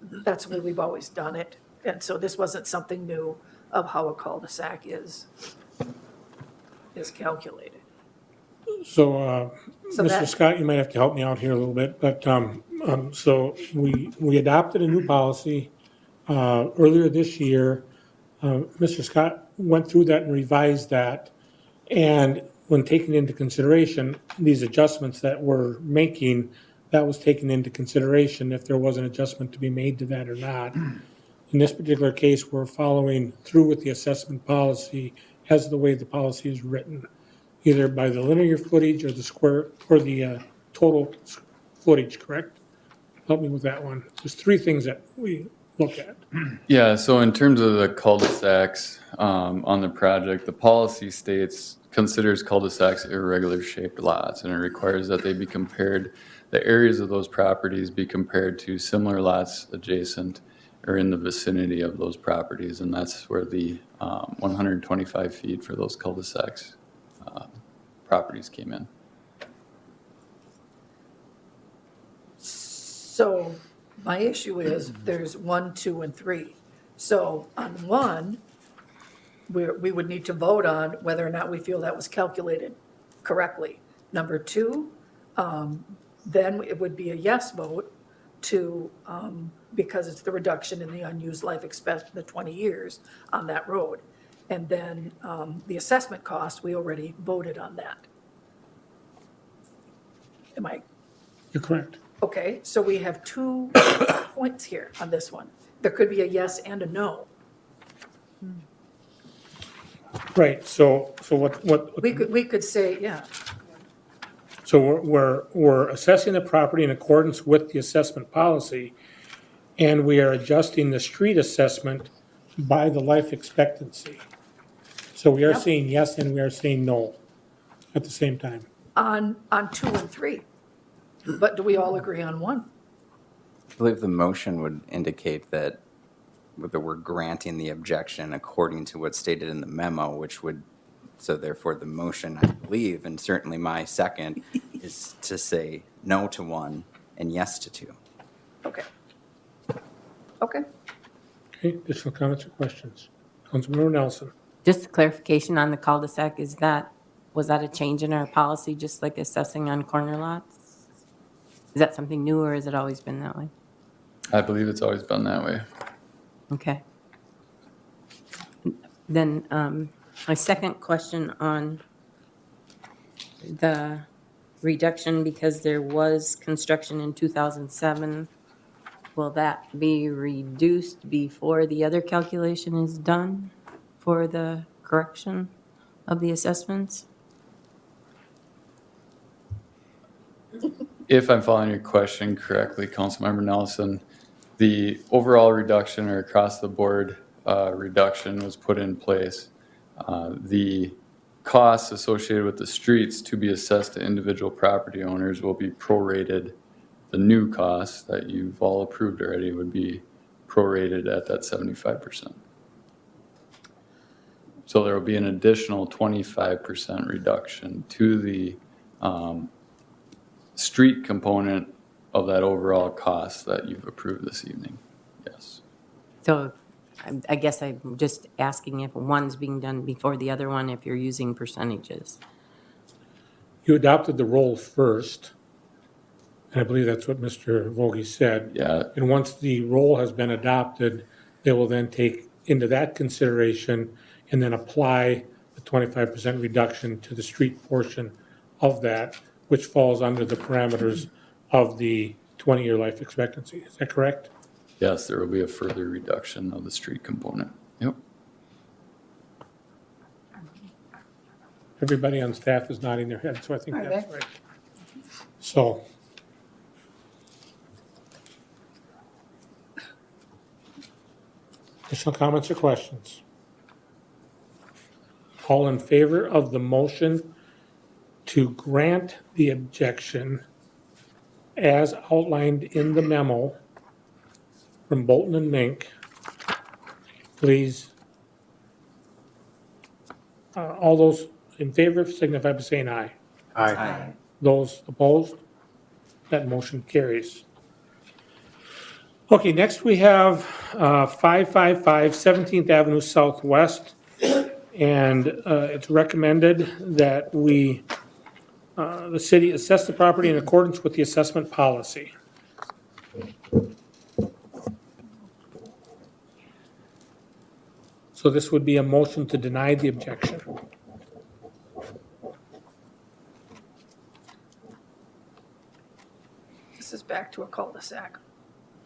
that's the way we've always done it. And so this wasn't something new of how a cul-de-sac is calculated. So, So Mr. that- Scott, you might have to help me out here a little bit, but, so we adopted a new policy, earlier this year. Mr. Scott went through that and revised that. And when taking into consideration these adjustments that we're making, that was taken into consideration if there was an adjustment to be made to that or not. In this particular case, we're following through with the assessment policy as the way the policy is written, either by the linear footage or the square, or the total footage, correct? Help me with that one. There's three things that we look at. Yeah, so in terms of the cul-de-sacs on the project, the policy considers cul-de-sacs irregular shaped lots, and it requires that they be compared, the areas of those properties be compared to similar lots adjacent or in the vicinity of those properties, and that's where the 125 feet for those cul-de-sacs properties came in. So my issue is there's 1, 2, and 3. So on 1, we would need to vote on whether or not we feel that was calculated correctly. Number 2, then it would be a yes vote to, because it's the reduction in the unused life expectancy, the 20 years on that road. And then the assessment cost, we already voted on that. Am I? You're correct. Okay, so we have 2 points here on this one. There could be a yes and a no. Right, so what? We could say, yeah, So we're assessing the property in accordance with the assessment policy, and we are adjusting the street assessment by the life expectancy. So we are Yep. saying yes and we are saying no at the same time. on 2 and 3. But do we all agree on 1? I believe the motion would indicate that we're granting the objection according to what's stated in the memo, which would, so therefore the motion, I believe, and certainly my second, is to say no to 1 and yes to 2. Okay. Okay. Okay, additional comments or questions? Councilmember Nelson. Just a clarification on the cul-de-sac, was that a change in our policy, just like assessing on corner lots? Is that something new, or has it always been that way? I believe it's always been that way. Okay. Then, my second question on the reduction, because there was construction in 2007, will that be reduced before the other calculation is done for the correction of the assessments? If I'm following your question correctly, Councilmember Nelson, the overall reduction or across the board reduction was put in place. The costs associated with the streets to be assessed to individual property owners will be prorated. The new costs that you've all approved already would be prorated at that 75%. So there will be an additional 25% reduction to the street component of that overall cost that you've approved this evening. Yes. So I guess I'm just asking if one's being done before the other one, if you're using percentages. You adopted the roll first, and I believe that's what Mr. Vogie said. Yeah. And once the roll has been adopted, they will then take into that consideration and then apply the 25% reduction to the street portion of that, which falls under the parameters of the 20-year life expectancy. Is that correct? Yes, there will be a further reduction of the street component. Yep. Everybody on staff is nodding their head, so I think Are that's they? right. So. Additional comments or questions? All in favor of the motion to grant the objection as outlined in the memo from Bolton and Mink, please. All those in favor signify by saying aye. Aye. Those opposed? That motion carries. Okay, next we have 555 17th Avenue Southwest. And it's recommended that the city assess the property in accordance with the assessment policy. So this would be a motion to deny the objection. This is back to a cul-de-sac.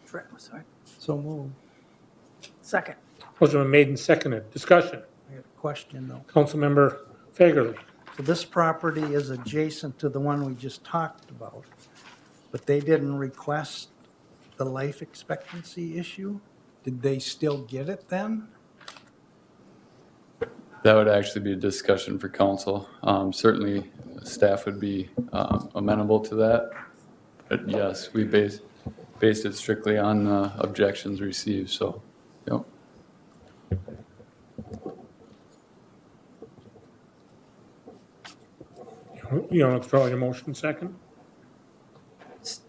Sorry. So move. Second. Motion been made and seconded. Discussion. I got a question though. Councilmember Fagerly. So this property is adjacent to the one we just talked about, but they didn't request the life expectancy issue? Did they still get it then? That would actually be a discussion for council. Certainly, staff would be amenable to that. But yes, we based it strictly on objections received, so, yep. You want to withdraw your motion second?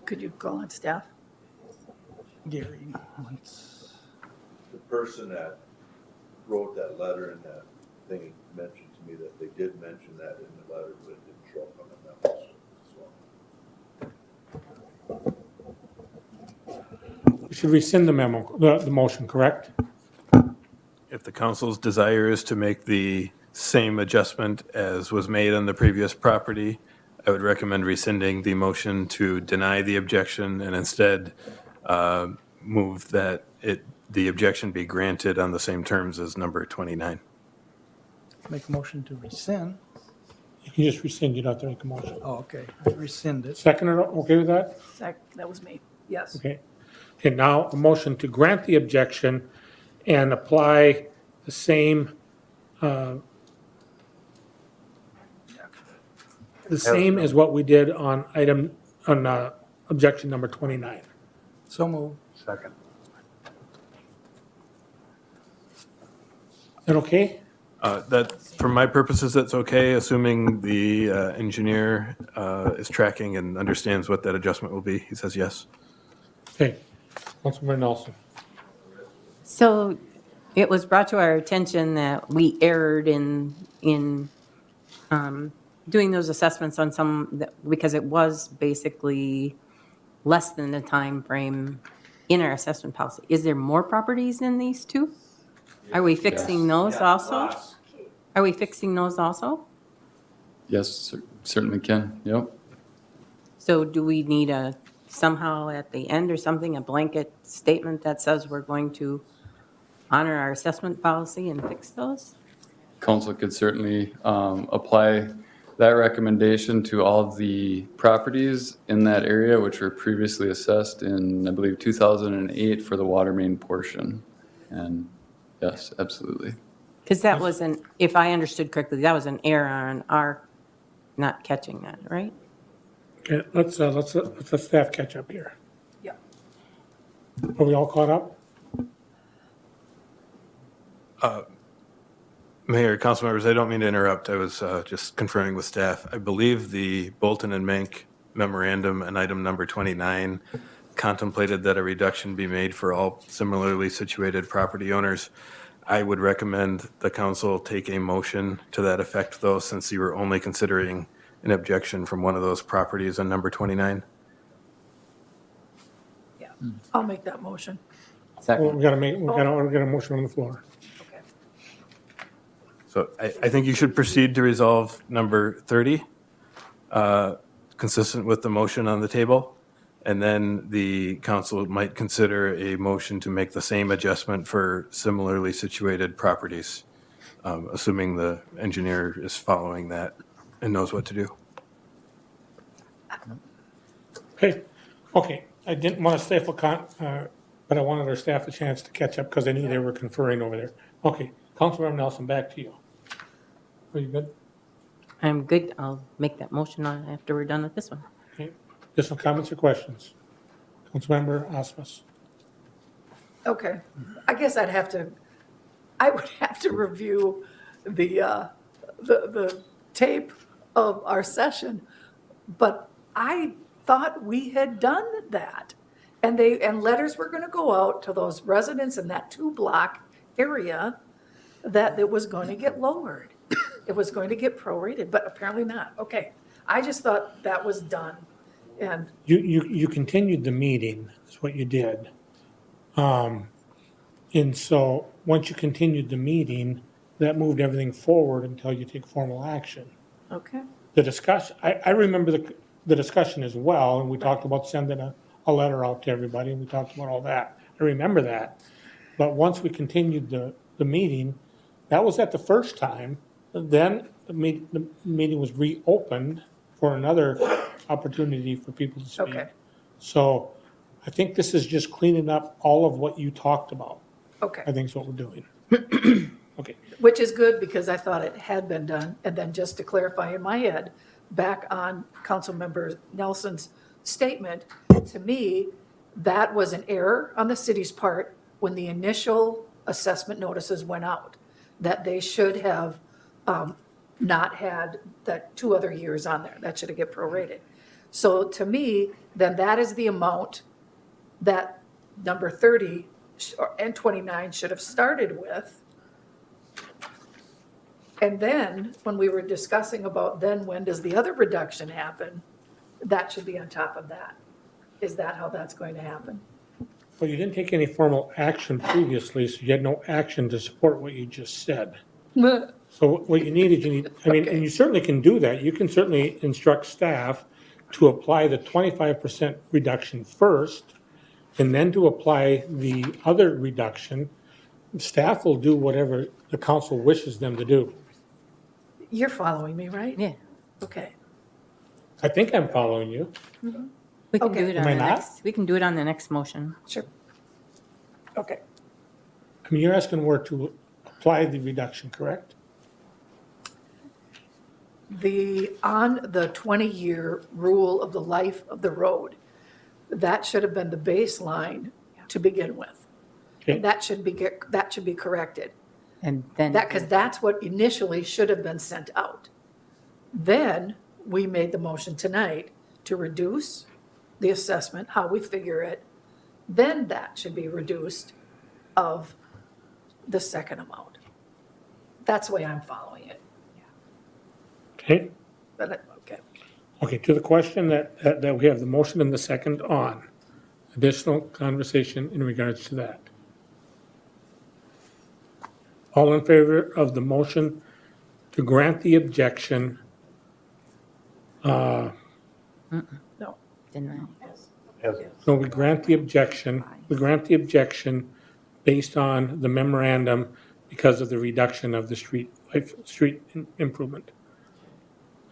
Could you call on staff? Gary, once. The person that wrote that letter and that thing mentioned to me that they did mention that in the letter, but it didn't show up on the memos. We should rescind the memo, the motion, correct? If the council's desire is to make the same adjustment as was made on the previous property, I would recommend rescinding the motion to deny the objection and instead move that the objection be granted on the same terms as number 29. Make a motion to rescind. You can just rescind, you don't have to make a motion. Oh, okay. Rescind it. Second, okay with that? That was me. Yes. Okay. Okay, now a motion to grant the objection and apply the same, as what we did on objection number 29. Is So move. Second. that okay? That, for my purposes, that's okay, assuming the engineer is tracking and understands what that adjustment will be. He says yes. Okay. Councilmember Nelson. So it was brought to our attention that we erred in doing those assessments on because it was basically less than the time frame in our assessment policy. Is there more properties than these two? Are we fixing those also? Are we fixing those also? Yes, certainly can, yep. So do we need somehow at the end or something, a blanket statement that says we're going to honor our assessment policy and fix those? Council could certainly apply that recommendation to all of the properties in that area which were previously assessed in, I believe, 2008 for the water main portion. And yes, absolutely. Because that was if I understood correctly, that was an error on our not catching that, right? Okay, let's let staff catch up here. Yeah. Are we all caught up? Mayor, council members, I don't mean to interrupt. I was just conferring with staff. I believe the Bolton and Mank memorandum and item number 29 contemplated that a reduction be made for all similarly situated property owners. I would recommend the council take a motion to that effect, though, since you were only considering an objection from one of those properties on number 29. Yeah, I'll make that motion. Well, Second. we got a motion on the floor. Okay. So I think you should proceed to resolve number 30, consistent with the motion on the table. And then the council might consider a motion to make the same adjustment for similarly situated properties, assuming the engineer is following that and knows what to do. Okay, I didn't want to stifle, but I wanted our staff a chance to catch up because I knew they were conferring over there. Okay, Councilmember Nelson, back to you. Are you good? I'm good. I'll make that motion after we're done with this one. Okay, additional comments or questions? Councilmember Osmus. Okay, I guess I would have to review the tape of our session, but I thought we had done that. And letters were gonna go out to those residents in that 2-block area that it was going to get lowered. It was going to get prorated, but apparently not. Okay, I just thought that was done. And You continued the meeting, is what you did. And so, once you continued the meeting, that moved everything forward until you take formal action. okay, The discussion, I remember the discussion as well, and we talked about sending a letter out to everybody, and we talked about all that. I remember that. But once we continued the meeting, that was at the first time. Then the meeting was reopened for another opportunity for people to speak. Okay. So I think this is just cleaning up all of what you talked about, I okay. think is what we're doing. Okay, Which is good because I thought it had been done. And then just to clarify in my head, back on Councilmember Nelson's statement, to me, that was an error on the city's part when the initial assessment notices went out, that they should have not had that 2 other years on there. That should have get prorated. So to me, then that is the amount that number 30 and 29 should have started with. And then, when we were discussing about then when does the other reduction happen, that should be on top of that. Is that how that's going to happen? well, you didn't take any formal action previously, so you had no action to support what you just said. So what you need is, and you certainly can do that. You can certainly instruct staff to apply the 25% reduction first, and then to apply the other reduction. Staff will do whatever the council wishes them to do. You're following me, right? Yeah. Okay. I think I'm following you. We can Okay. do it Am on I the not? next, we can do it on the next motion. Sure. Okay. I mean, you're asking where to apply the reduction, correct? On the 20-year rule of the life of the road, that should have been the baseline to begin with. Okay. That should be corrected. And then. Because that's what initially should have been sent out. Then we made the motion tonight to reduce the assessment, how we figure it. Then that should be reduced of the second amount. That's the way I'm following it. Okay? But, okay. Okay, to the question that we have the motion and the second on. Additional conversation in regards to that. All in favor of the motion to grant the objection, No. Didn't no, we grant the objection based on the memorandum because of the reduction of the street improvement.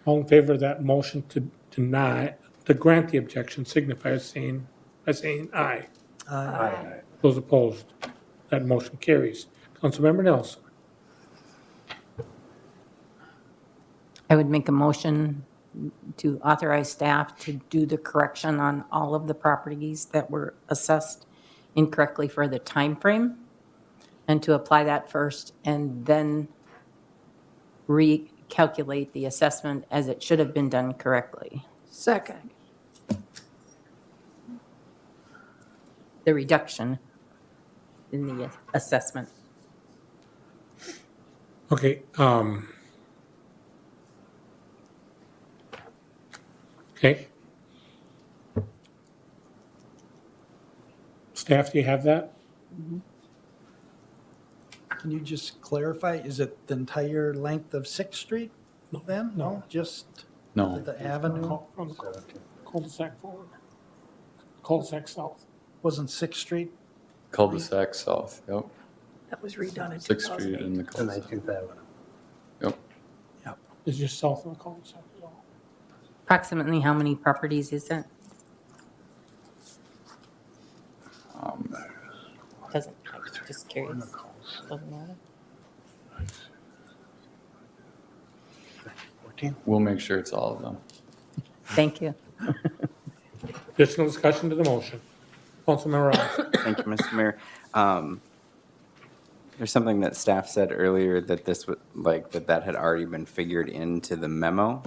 All in favor of that motion to deny, to grant the objection signify by saying aye. Aye. Those opposed, that motion carries. Councilmember Nelson. I would make a motion to authorize staff to do the correction on all of the properties that were assessed incorrectly for the time frame, and to apply that first and then recalculate the assessment as it should have been done correctly. Second. The reduction in the assessment. Okay, okay. Staff, do you have that? Can you just clarify, is it the entire length of Sixth Street then? No, just No. the avenue? Cul-de-sac forward. Cul-de-sac south. Wasn't Sixth Street? Cul-de-sac south, yep. That was redone in 6th Street 2008. in the cul-de-sac. Yep. It's just south of the cul-de-sac. is all. Approximately how many properties is that? Doesn't, just curious. Doesn't matter. We'll make sure it's all of them. Thank you. Additional discussion to the motion. Councilmember Ross. Thank you, Mr. Mayor. There's something that staff said earlier that this would, like, that had already been figured into the memo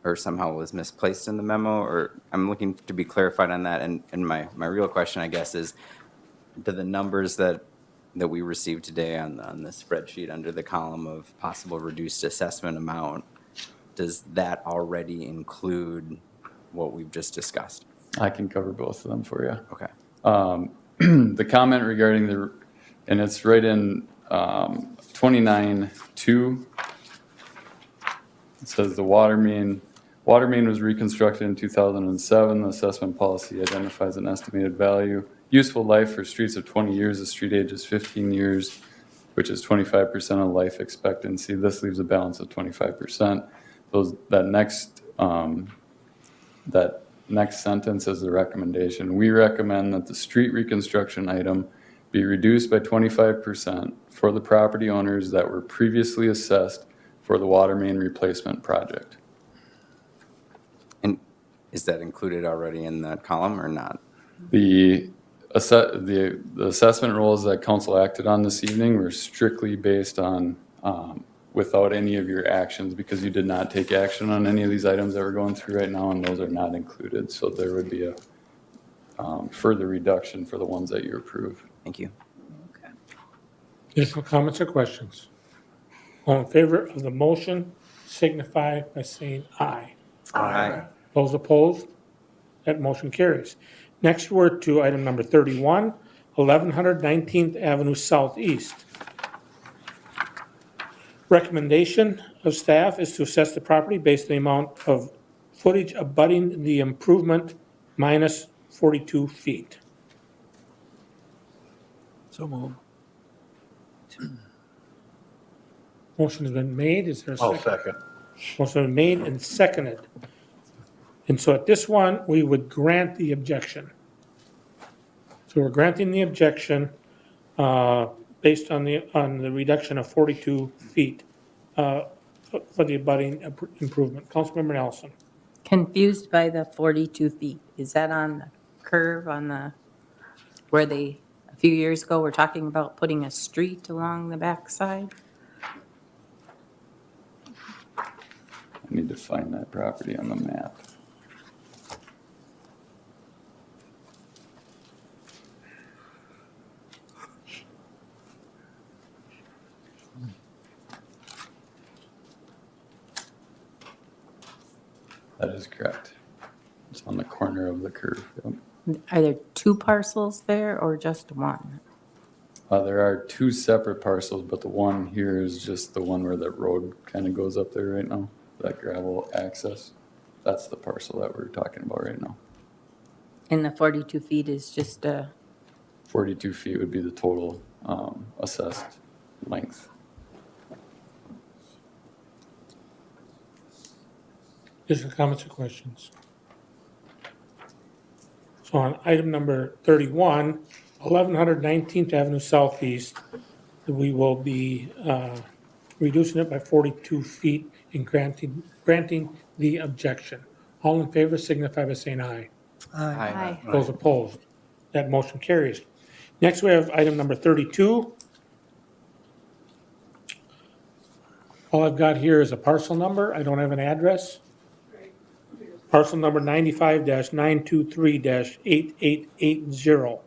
or somehow was misplaced in the memo, or I'm looking to be clarified on that. And my real question, I guess, is do the numbers that we received today on the spreadsheet under the column of possible reduced assessment amount, does that already include what we've just discussed? I can cover both of them for you. Okay. The comment regarding and it's right in 29.2. It says the water main was reconstructed in 2007. The assessment policy identifies an estimated value, useful life for streets of 20 years. The street age is 15 years, which is 25% of life expectancy. This leaves a balance of 25%. That next sentence is the recommendation. We recommend that the street reconstruction item be reduced by 25% for the property owners that were previously assessed for the water main replacement project. And is that included already in that column or not? The assessment rules that council acted on this evening were strictly based on without any of your actions, because you did not take action on any of these items that we're going through right now, and those are not included. So there would be a further reduction for the ones that you approve. Thank you. Additional comments or questions? All in favor of the motion signify by saying aye. Aye. Those opposed? That motion carries. Next, we're to item number 31, 1100 19th Avenue Southeast. Recommendation of staff is to assess the property based on the amount of footage abutting the improvement minus 42 feet. So moved. Motion has been made. Is there a I'll second? second. Motion has been made and seconded. And so at this one, we would grant the objection. So we're granting the objection based on the reduction of 42 feet for the abutting improvement. Councilmember Nelson. Confused by the 42 feet. Is that on the curve where they, a few years ago, were talking about putting a street along the backside? I need to find that property on the map. correct. It's on the corner of the curve. Yep. Are there two parcels there or just one? There are two separate parcels, but the one here is just the one where that road kind of goes up there right now, that gravel access. That's the parcel that we're talking about right now. And the 42 feet is just 42 feet would be the total assessed length. Additional comments or questions? So on item number 31, 1100 19th Avenue Southeast, we will be reducing it by 42 feet and granting the objection. All in favor signify by saying aye. Aye. Those opposed, that motion carries. Next, we have item number 32. All I've got here is a parcel number. I don't have an address. Parcel number 95-923-8880.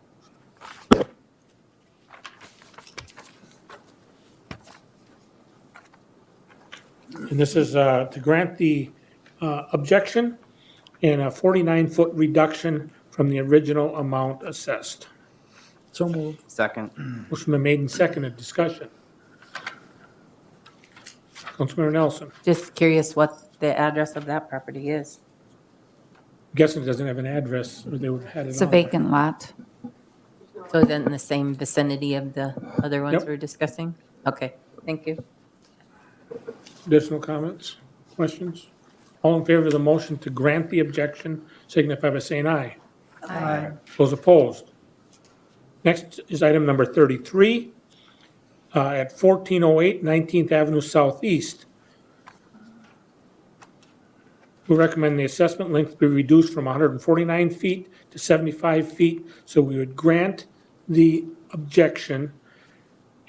And this is to grant the objection and a 49-foot reduction from the original amount assessed. So moved. Second. Motion been made and seconded. Discussion. Councilmember Nelson. just curious what the address of that property is. Guessing it doesn't have an address, or they would have had it It's a on. vacant lot. So then in the same vicinity of the other ones Yep. we're discussing? Okay, thank you. Additional comments, questions? All in favor of the motion to grant the objection signify by saying aye. Aye. Those opposed. Next is item number 33 at 1408 19th Avenue Southeast. We recommend the assessment length be reduced from 149 feet to 75 feet, so we would grant the objection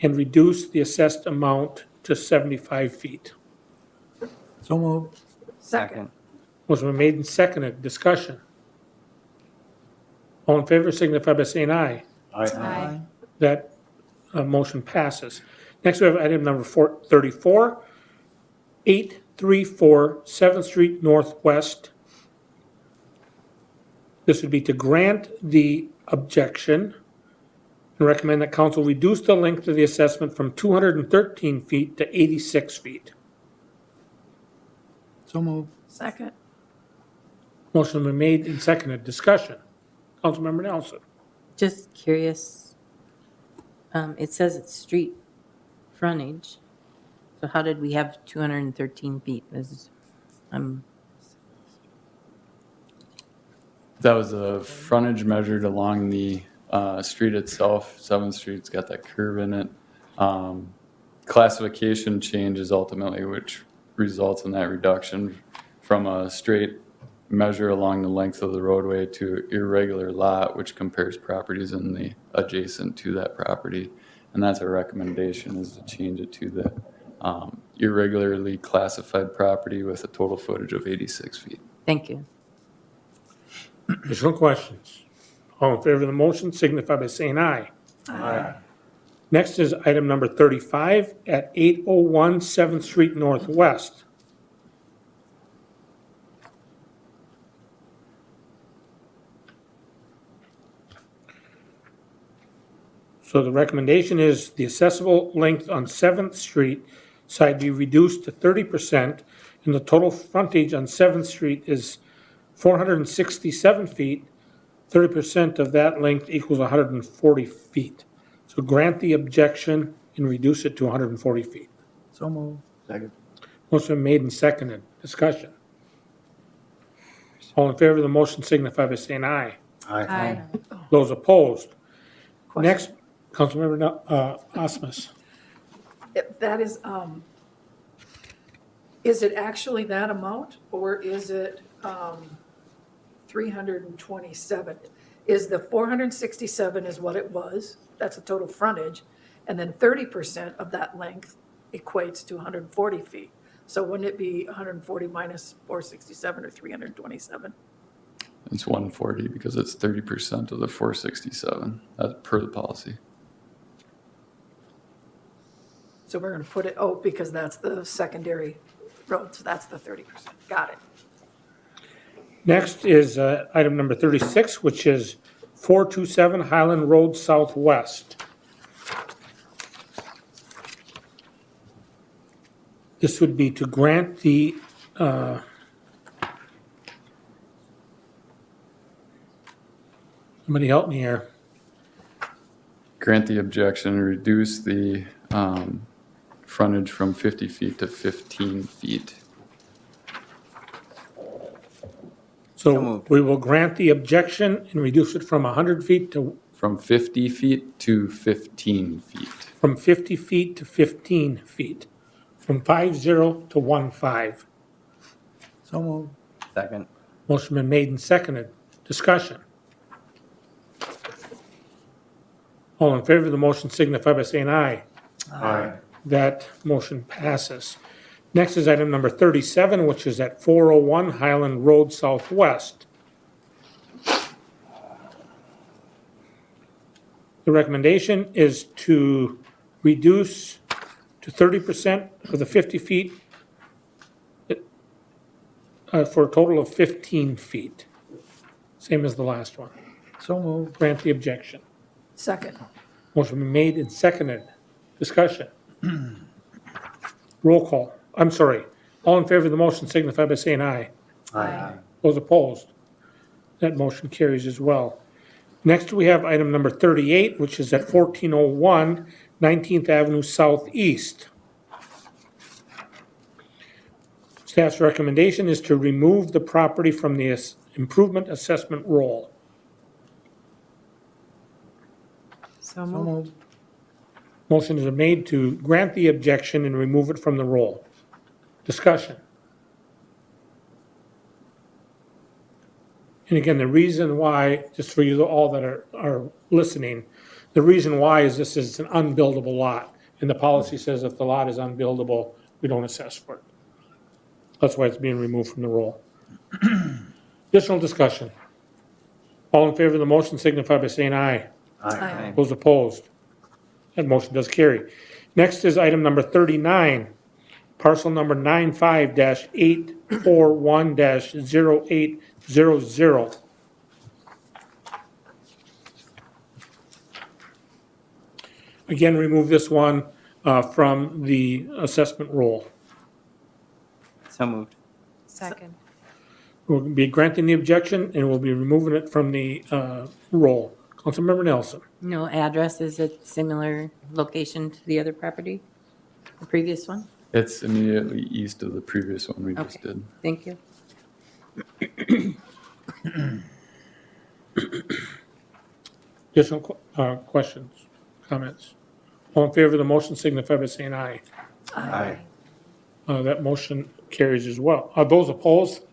and reduce the assessed amount to 75 feet. So moved. Second. Motion been made and seconded. Discussion. All in favor signify by saying aye. Aye. That motion passes. Next, we have item number 34, 834 7th Street Northwest. This would be to grant the objection and recommend that council reduce the length of the assessment from 213 feet to 86 feet. So moved. Second. Motion been made and seconded. Discussion. Councilmember Nelson. Just curious, it says it's street frontage, so how did we have 213 feet? That was the frontage measured along the street itself. 7th Street's got that curve in it. Classification changes ultimately, which results in that reduction from a straight measure along the length of the roadway to irregular lot, which compares properties in the adjacent to that property. And that's our recommendation, is to change it to the irregularly classified property with a total footage of 86 feet. Thank you. Additional questions? All in favor of the motion signify by saying aye. Aye. Next is item number 35 at 801 7th Street Northwest. So the recommendation is the assessable length on 7th Street side be reduced to 30%, and the total frontage on 7th Street is 467 feet. 30% of that length equals 140 feet. So grant the objection and reduce it to 140 feet. So moved. Motion made and seconded. Discussion. All in favor of the motion signify by saying aye. Aye. Those opposed. Next, Councilmember Osmus. That is it actually that amount, or is it 327? Is the 467 is what it was, that's the total frontage, and then 30% of that length equates to 140 feet. So wouldn't it be 140 minus 467 or 327? It's 140 because it's 30% of the 467, that's per the policy. So we're going to put it, because that's the secondary road, so that's the 30%. Got it. Next is item number 36, which is 427 Highland Road Southwest. This would be to grant the, somebody help me here. Grant the objection, reduce the frontage from 50 feet to 15 feet. So So moved. we will grant the objection and reduce it from 100 feet to, From 50 feet to 15 feet. from 50 feet to 15 feet, from 50 to 15. So moved. Second. Motion been made and seconded. Discussion. All in favor of the motion signify by saying aye. Aye. That motion passes. Next is item number 37, which is at 401 Highland Road Southwest. The recommendation is to reduce to 30% of the 50 feet for a total of 15 feet. Same as the last one. So moved. Grant the objection. Second. Motion been made and seconded. Discussion. Roll call. I'm sorry. All in favor of the motion signify by saying aye. Aye. Those opposed? That motion carries as well. Next, we have item number 38, which is at 1401 19th Avenue Southeast. Staff's recommendation is to remove the property from the improvement assessment roll. So So moved. moved. Motion is made to grant the objection and remove it from the roll. Discussion. And again, the reason why, just for you all that are listening, the reason why is this is an unbuildable lot. And the policy says if the lot is unbuildable, we don't assess for it. That's why it's being removed from the roll. Additional discussion. All in favor of the motion signify by saying aye. Aye. Those opposed? That motion does carry. Next is item number 39, parcel number 95-841-0800. Again, remove this one from the assessment roll. So moved. Second. We'll be granting the objection and we'll be removing it from the roll. Councilmember Nelson. No address, is it similar location to the other property? The previous one? It's immediately east of the previous one we just Okay. did. Thank you. Additional questions, comments? All in favor of the motion signify by saying aye. Aye. That motion carries as well. Are those opposed?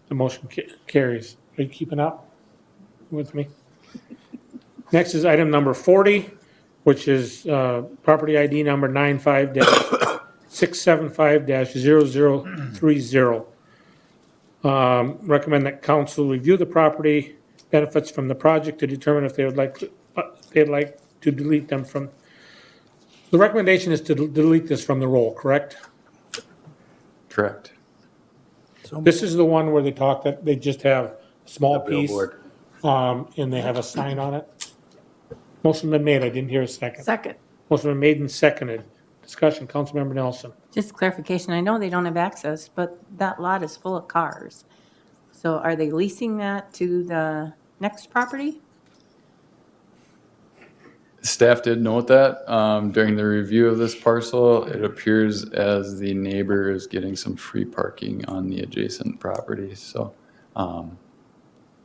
The motion carries. Are you keeping up with me? Next is item number 40, which is property ID number 95-675-0030. Recommend that council review the property benefits from the project to determine if they would like to delete them from. The recommendation is to delete this from the roll, correct? Correct. So This is the one where they talk that they just have a small A piece, billboard. and they have a sign on it. Motion been made, I didn't hear a second. Second. Motion been made and seconded. Discussion, Councilmember Nelson. Just clarification, I know they don't have access, but that lot is full of cars. So are they leasing that to the next property? Staff did note that during the review of this parcel, it appears as the neighbor is getting some free parking on the adjacent property, so.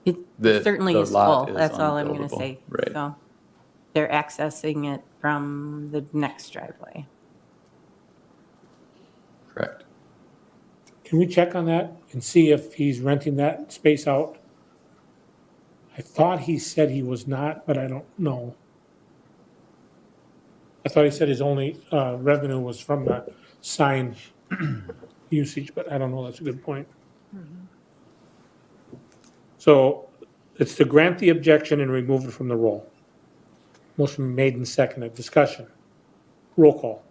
It The- certainly the is lot full, is that's all I'm gonna unbuildable, say. right. So they're accessing it from the next driveway. Correct. Can we check on that and see if he's renting that space out? I thought he said he was not, but I don't know. I thought he said his only revenue was from the sign usage, but I don't know, that's a good point. So it's to grant the objection and remove it from the roll. Motion made and seconded. Discussion. Roll call.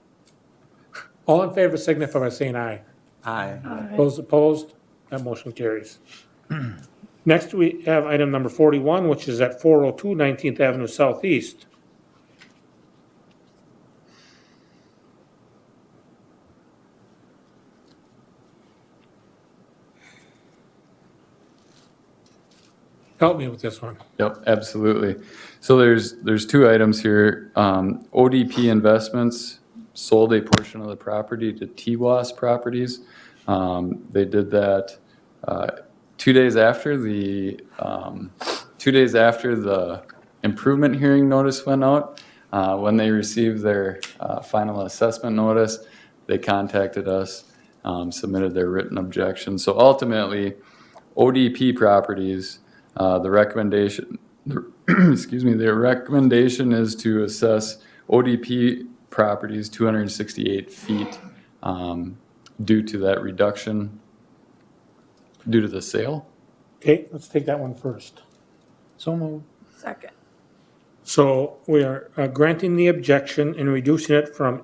All in favor signify by saying aye. Aye. Those opposed, that motion carries. Next, we have item number 41, which is at 402 19th Avenue Southeast. Help me with this one. Yep, absolutely. So there's two items here. ODP Investments sold a portion of the property to TWAS Properties. They did that 2 days after the 2 days after the improvement hearing notice went out. When they received their final assessment notice, they contacted us, submitted their written objection. So ultimately, ODP Properties, the recommendation, excuse me, their recommendation is to assess ODP Properties 268 feet due to that reduction, due to the sale. Okay, let's take that one first. So moved. Second. So we are granting the objection and reducing it from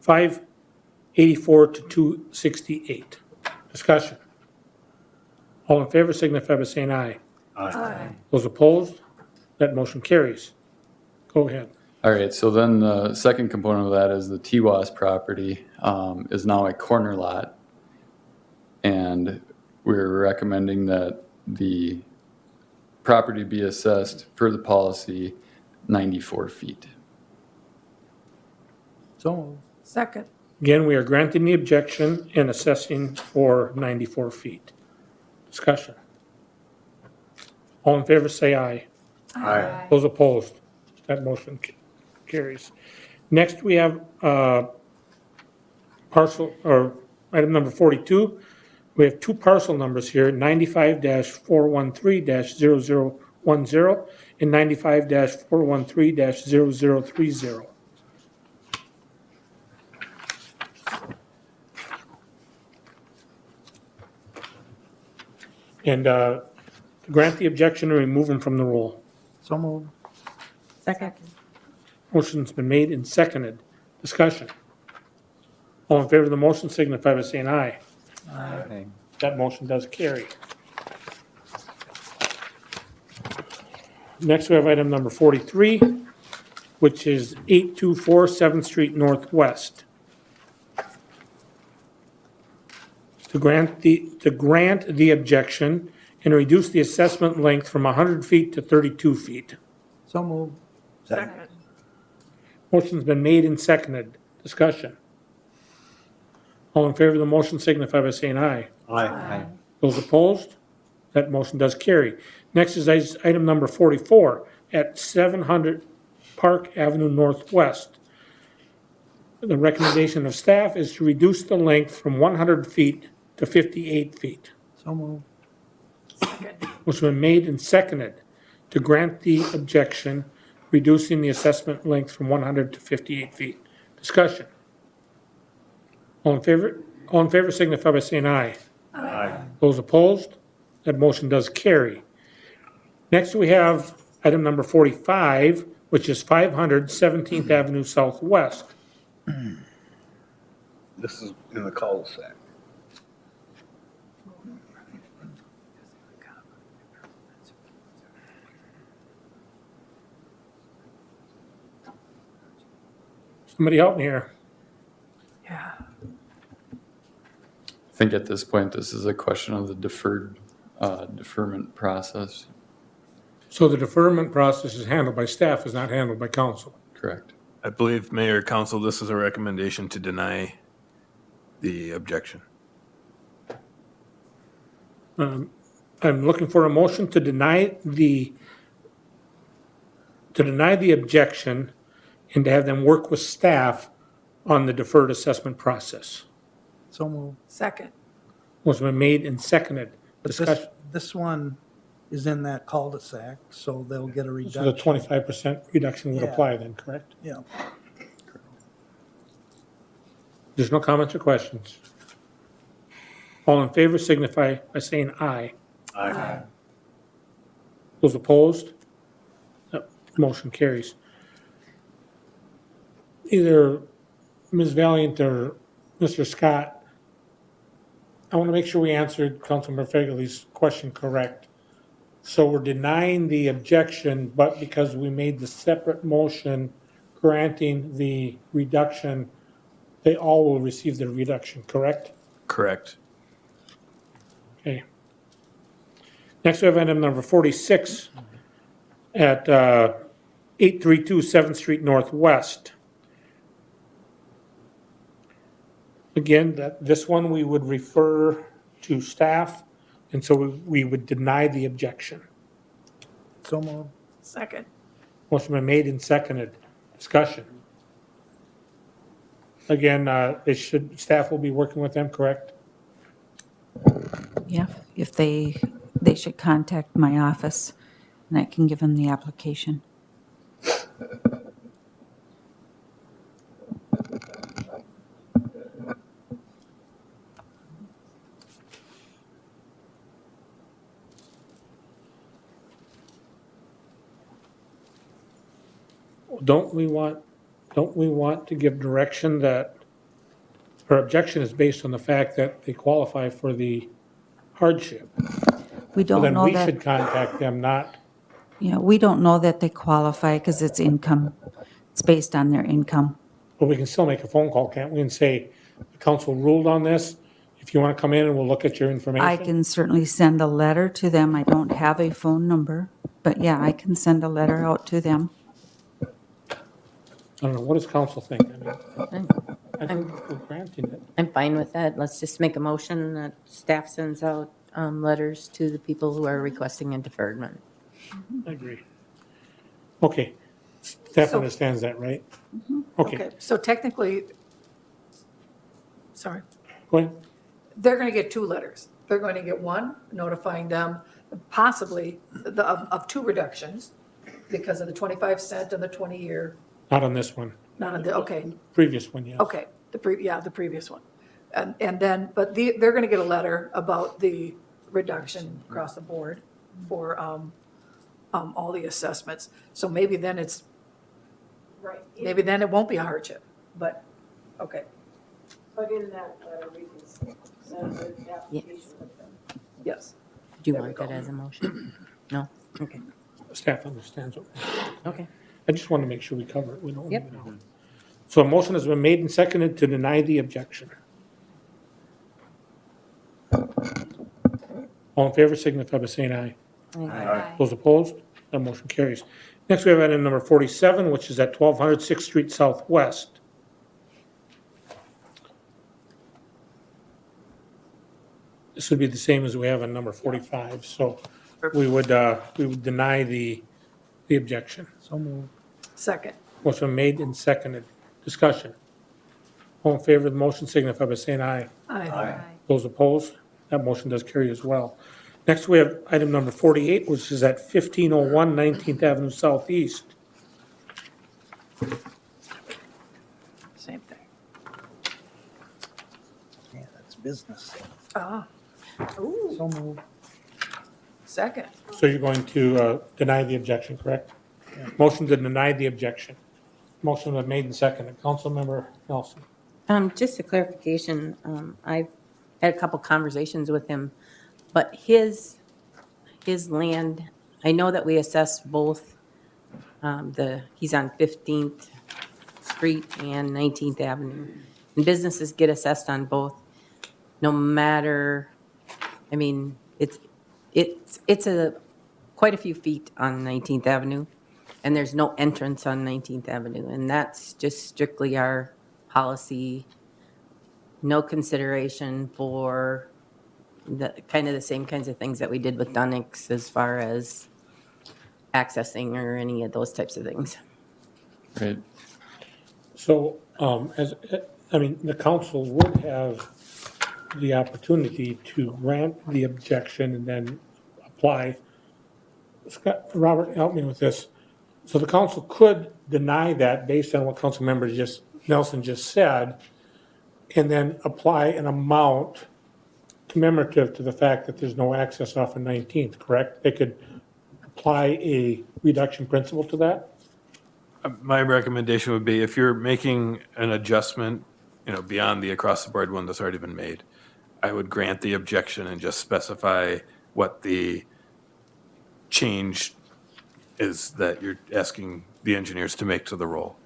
584 to 268. Discussion. All in favor signify by saying aye. Aye. Those opposed, that motion carries. Go ahead. All right, so then the second component of that is the TWAS property is now a corner lot. And we're recommending that the property be assessed per the policy 94 feet. So moved. Second. Again, we are granting the objection and assessing for 94 feet. Discussion. All in favor say aye. Aye. Those opposed, that motion carries. Next, we have parcel, or item number 42. We have two parcel numbers here, 95-413-0010 and 95-413-0030. And grant the objection and remove them from the roll. So moved. Second. Motion's been made and seconded. Discussion. All in favor of the motion signify by saying aye. Aye. That motion does carry. Next, we have item number 43, which is 824 7th Street Northwest. To grant the objection and reduce the assessment length from 100 feet to 32 feet. So moved. Second. Motion's been made and seconded. Discussion. All in favor of the motion signify by saying aye. Aye. Those opposed? That motion does carry. Next is item number 44 at 700 Park Avenue Northwest. The recommendation of staff is to reduce the length from 100 feet to 58 feet. So moved. Which has been made and seconded to grant the objection, reducing the assessment length from 100 to 58 feet. Discussion. All in favor signify by saying aye. Aye. Those opposed? That motion does carry. Next, we have item number 45, which is 500 17th Avenue Southwest. This is in the cul-de-sac. Somebody help me here. Yeah. I think at this point, this is a question of the deferment process. So the deferment process is handled by staff, is not handled by council. Correct. I believe, Mayor, Council, this is a recommendation to deny the objection. I'm looking for a motion to deny the objection and to have them work with staff on the deferred assessment process. So moved. Second. Motion been made and seconded. But this, Discussion. this one is in that cul-de-sac, so they'll get a So the reduction. 25% reduction would Yeah. apply then, correct? Yeah. There's no comments or questions. All in favor signify by saying aye. Aye. Those opposed? That motion carries. Either Ms. Valiant or Mr. Scott, I want to make sure we answered Councilmember Fagerly's question correct. So we're denying the objection, but because we made the separate motion granting the reduction, they all will receive the reduction, correct? Correct. Okay. Next, we have item number 46 at 832 7th Street Northwest. Again, this one we would refer to staff, and so we would deny the objection. So moved. Second. Motion been made and seconded. Discussion. Again, staff will be working with them, correct? Yeah, if they should contact my office, and I can give them the application. Don't we want to give direction that, our objection is based on the fact that they qualify for the hardship? We So don't then know we that, should contact them, not, yeah, we don't know that they qualify because it's income. It's based on their income. but we can still make a phone call, can't we, and say, the council ruled on this, if you want to come in and we'll look at your information? I can certainly send a letter to them. I don't have a phone number, but yeah, I can send a letter out to them. I don't know, what does council think? I mean, I think we're granting it. I'm fine with that. Let's just make a motion that staff sends out letters to the people who are requesting a deferment. I agree. Okay, staff So- understands that, right? Okay, Okay, so technically, sorry, go ahead. they're going to get two letters. They're going to get one notifying them possibly of two reductions because of the 25 cent and the 20-year, Not on this one, not on the, okay, previous one, yes. okay, the previous one. And then, but they're going to get a letter about the reduction across the board for all the assessments. So maybe then it's, maybe then it won't be a hardship, but, okay. But in that letter, we can send the application with them. Yes. Do you There we want that go. as a motion? No? Okay. Staff understands it. Okay. I just want to make sure we cover it, we don't leave Yep. it out. So a motion has been made and seconded to deny the objection. All in favor signify by saying aye. Those opposed, that motion carries. Next, we have item number 47, which is at 1200 6th Street Southwest. This would be the same as we have on number 45, so we would deny the objection. So moved. Second. Motion made and seconded. Discussion. All in favor of the motion signify by saying aye. Aye. Those opposed, that motion does carry as well. Next, we have item number 48, which is at 1501 19th Avenue Southeast. Same thing. Yeah, that's business. Ah. Ooh, So moved. second. So you're going to deny the objection, correct? Motion to deny the objection. Motion was made and seconded. Councilmember Nelson. Just a clarification, I've had a couple conversations with him, but his land, I know that we assess both, he's on 15th Street and 19th Avenue. And businesses get assessed on both, no matter, I mean, it's quite a few feet on 19th Avenue, and there's no entrance on 19th Avenue, and that's just strictly our policy. No consideration for the kind of the same kinds of things that we did with Dunnix as far as accessing or any of those types of things. Right. So, the council would have the opportunity to grant the objection and then apply. Scott, Robert, help me with this. So the council could deny that based on what Councilmember Nelson just said, and then apply an amount commemorative to the fact that there's no access off of 19th, correct? They could apply a reduction principle to that? My recommendation would be if you're making an adjustment, beyond the across-the-board one that's already been made, I would grant the objection and just specify what the change is that you're asking the engineers to make to the roll.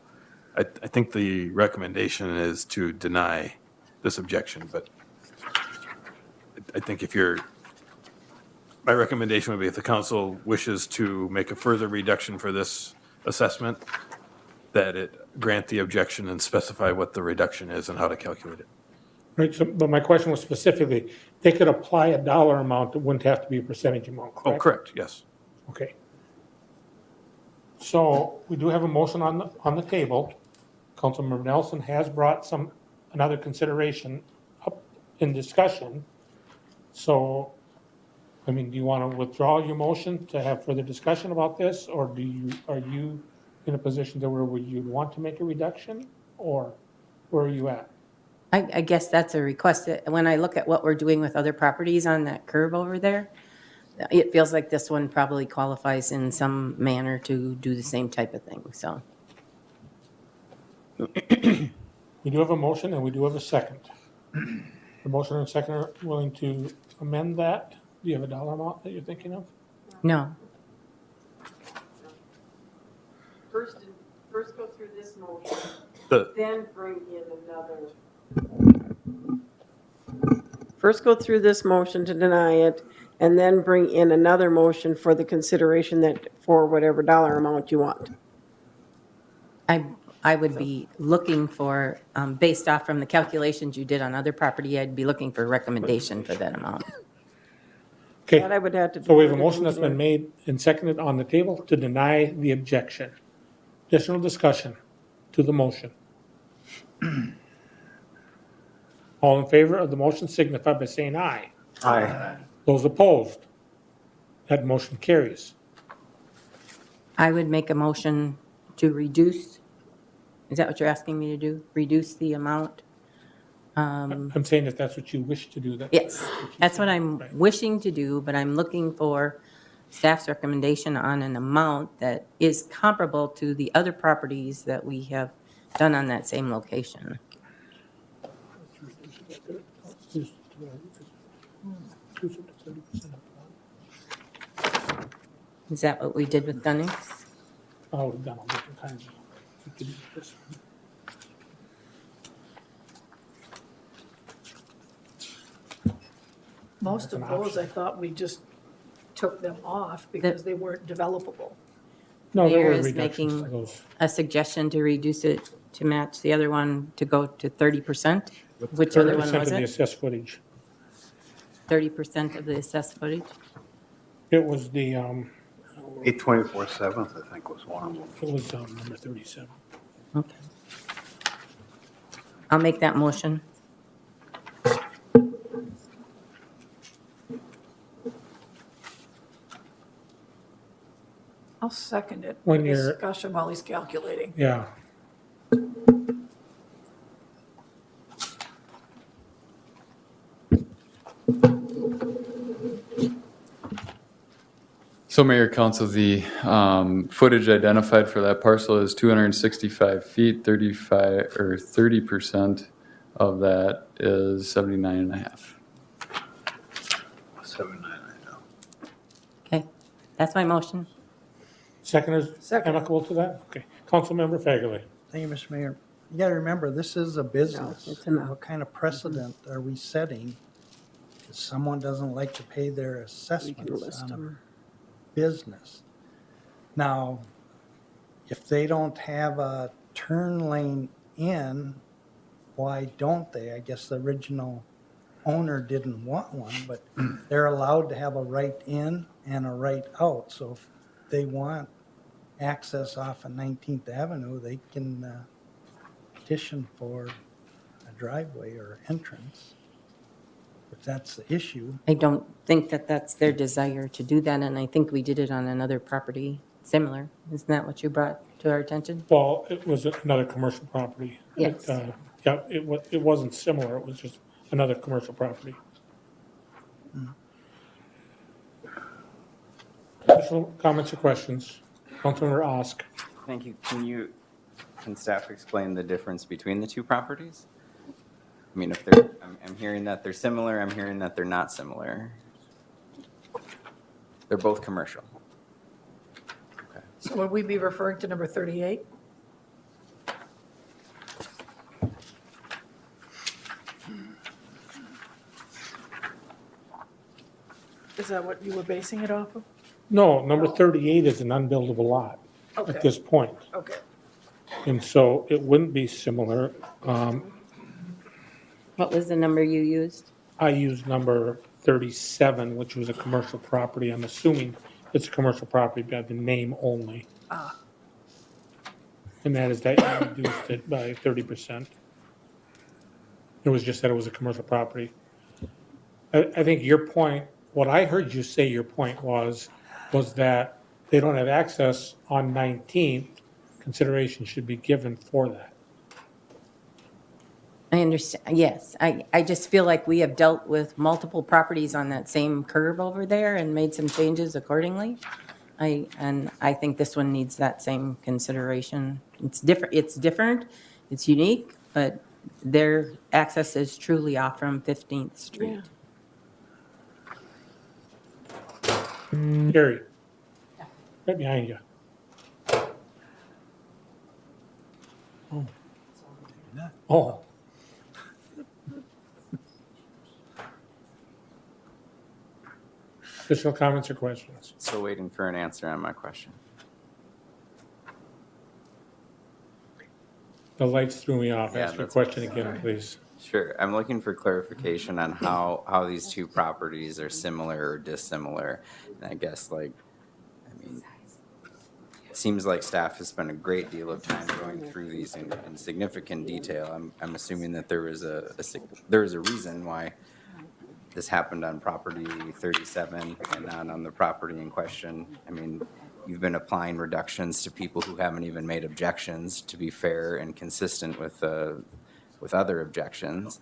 I think the recommendation is to deny this objection, but I think my recommendation would be if the council wishes to make a further reduction for this assessment, that it grant the objection and specify what the reduction is and how to calculate it. Right, so, but my question was specifically, they could apply a dollar amount, it wouldn't have to be a percentage amount, correct? Oh, correct, yes. Okay. So we do have a motion on the table. Councilmember Nelson has brought another consideration up in discussion. So, I mean, do you want to withdraw your motion to have further discussion about this? Or are you in a position to where you'd want to make a reduction? Or where are you at? I guess that's a request. When I look at what we're doing with other properties on that curve over there, it feels like this one probably qualifies in some manner to do the same type of thing, so. We do have a motion and we do have a second. The motion and second are willing to amend that. Do you have a dollar amount that you're thinking of? No. First go through this motion, The, then bring in another. First go through this motion to deny it, and then bring in another motion for the consideration that, for whatever dollar amount you want. I would be looking for, based off from the calculations you did on other property, I'd be looking for a recommendation for that amount. Okay. That I would have to. So we have a motion that's been made and seconded on the table to deny the objection. Additional discussion to the motion. All in favor of the motion signify by saying aye. Aye. Those opposed? That motion carries. I would make a motion to reduce, is that what you're asking me to do? Reduce the amount? I'm saying if that's what you wish to do, that. Yes, that's what I'm wishing to do, but I'm looking for staff's recommendation on an amount that is comparable to the other properties that we have done on that same location. Is that what we did with Dunning? Oh, we've done all different kinds of. we could do this one. Most of those, I thought we just took them off because they weren't developable. No, there Mayor were is reductions to making those. a suggestion to reduce it to match the other one to go to 30%. Which other one 30% was of the it? assessed footage. 30% of the assessed footage? It was the, 824 7th, I think, was one of them. it was number 37. Okay. I'll make that motion. I'll second it. When you're- Discussion while he's calculating. Yeah. So Mayor, Council, the footage identified for that parcel is 265 feet, 35, or 30% of that is 79 and a half. 79, I know. Okay, that's my motion. Seconders Second. amicable to that? Okay. Councilmember Fagerly. Thank you, Mr. Mayor. You gotta remember, this is a business. it's enough. What kind of precedent are we setting? If someone doesn't like to pay their We can assessments list on a them. business. Now, if they don't have a turn lane in, why don't they? I guess the original owner didn't want one, but they're allowed to have a right in and a right out. So if they want access off of 19th Avenue, they can petition for a driveway or entrance, if that's the issue. I don't think that that's their desire to do that, and I think we did it on another property similar. Isn't that what you brought to our attention? Well, it was another commercial property. Yes. Yeah, it wasn't similar. It was just another commercial property. Additional comments or questions? Councilmember Osk. Thank you. Can staff explain the difference between the two properties? I mean, if they're, I'm hearing that they're similar, I'm hearing that they're not similar. They're both commercial. So would we be referring to number 38? Is that what you were basing it off of? No, number 38 is an unbuildable lot Okay. at this point. Okay. And so it wouldn't be similar. What was the number you used? I used number 37, which was a commercial property. I'm assuming it's a commercial property by the name only. And that is that you reduced it by 30%. It was just that it was a commercial property. I think your point, what I heard you say your point was that they don't have access on 19th. Consideration should be given for that. I understand, yes. I just feel like we have dealt with multiple properties on that same curve over there and made some changes accordingly. And I think this one needs that same consideration. It's different, it's unique, but their access is truly off from 15th Street. Gary, right behind you. Oh. Additional comments or questions? Still waiting for an answer on my question. The lights threw me off. Yeah, Ask your that's- question again, please. Sure, I'm looking for clarification on how these two properties are similar or dissimilar. And I guess like, I mean, it seems like staff has spent a great deal of time going through these in significant detail. I'm assuming that there was a reason why this happened on property 37 and not on the property in question. I mean, you've been applying reductions to people who haven't even made objections to be fair and consistent with other objections.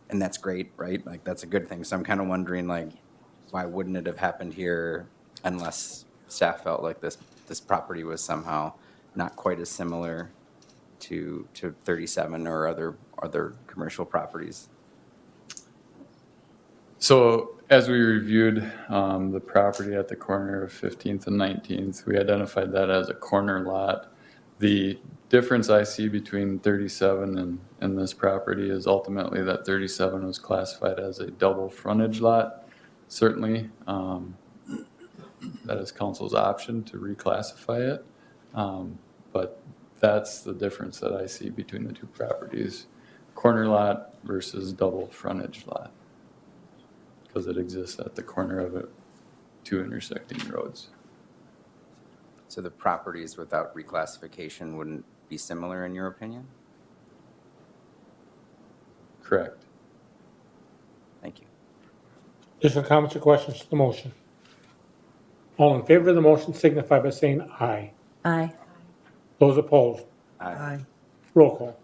And that's great, right? Like, that's a good thing. So I'm kind of wondering, like, why wouldn't it have happened here unless staff felt like this property was somehow not quite as similar to 37 or other commercial properties? So as we reviewed the property at the corner of 15th and 19th, we identified that as a corner lot. The difference I see between 37 and this property is ultimately that 37 was classified as a double frontage lot. Certainly, that is council's option to reclassify it. But that's the difference that I see between the two properties. Corner lot versus double frontage lot. Because it exists at the corner of two intersecting roads. So the properties without reclassification wouldn't be similar in your opinion? Correct. Thank you. Additional comments or questions to the motion? All in favor of the motion signify by saying aye. Aye. Those opposed? Aye. Roll call.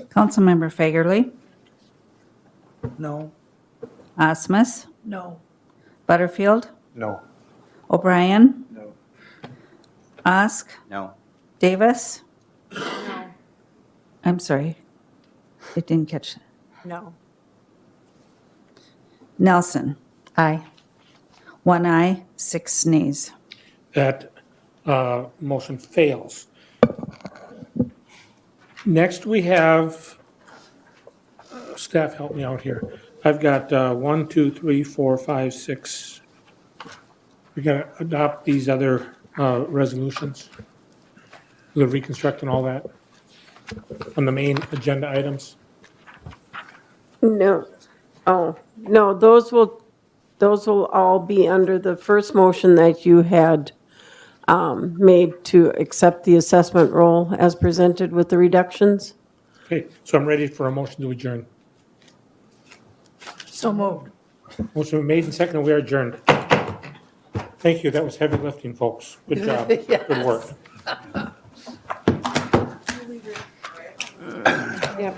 Councilmember Fagerly, No. Osmus, No. Butterfield, No. O'Brien, No. Osk, No? Davis. I'm sorry. I didn't catch that. No. Nelson, Aye. 1 aye, 6 nays. That motion fails. Next, we have, staff help me out here. I've got 1, 2, 3, 4, 5, 6. We got to adopt these other resolutions, the reconstruct and all that, on the main agenda items. No. Oh, no, those will all be under the first motion that you had made to accept the assessment roll as presented with the reductions. Okay, so I'm ready for a motion to adjourn. So moved. Motion been made and seconded, we are adjourned. Thank you, that was heavy lifting, folks. Good job, good work. Yep.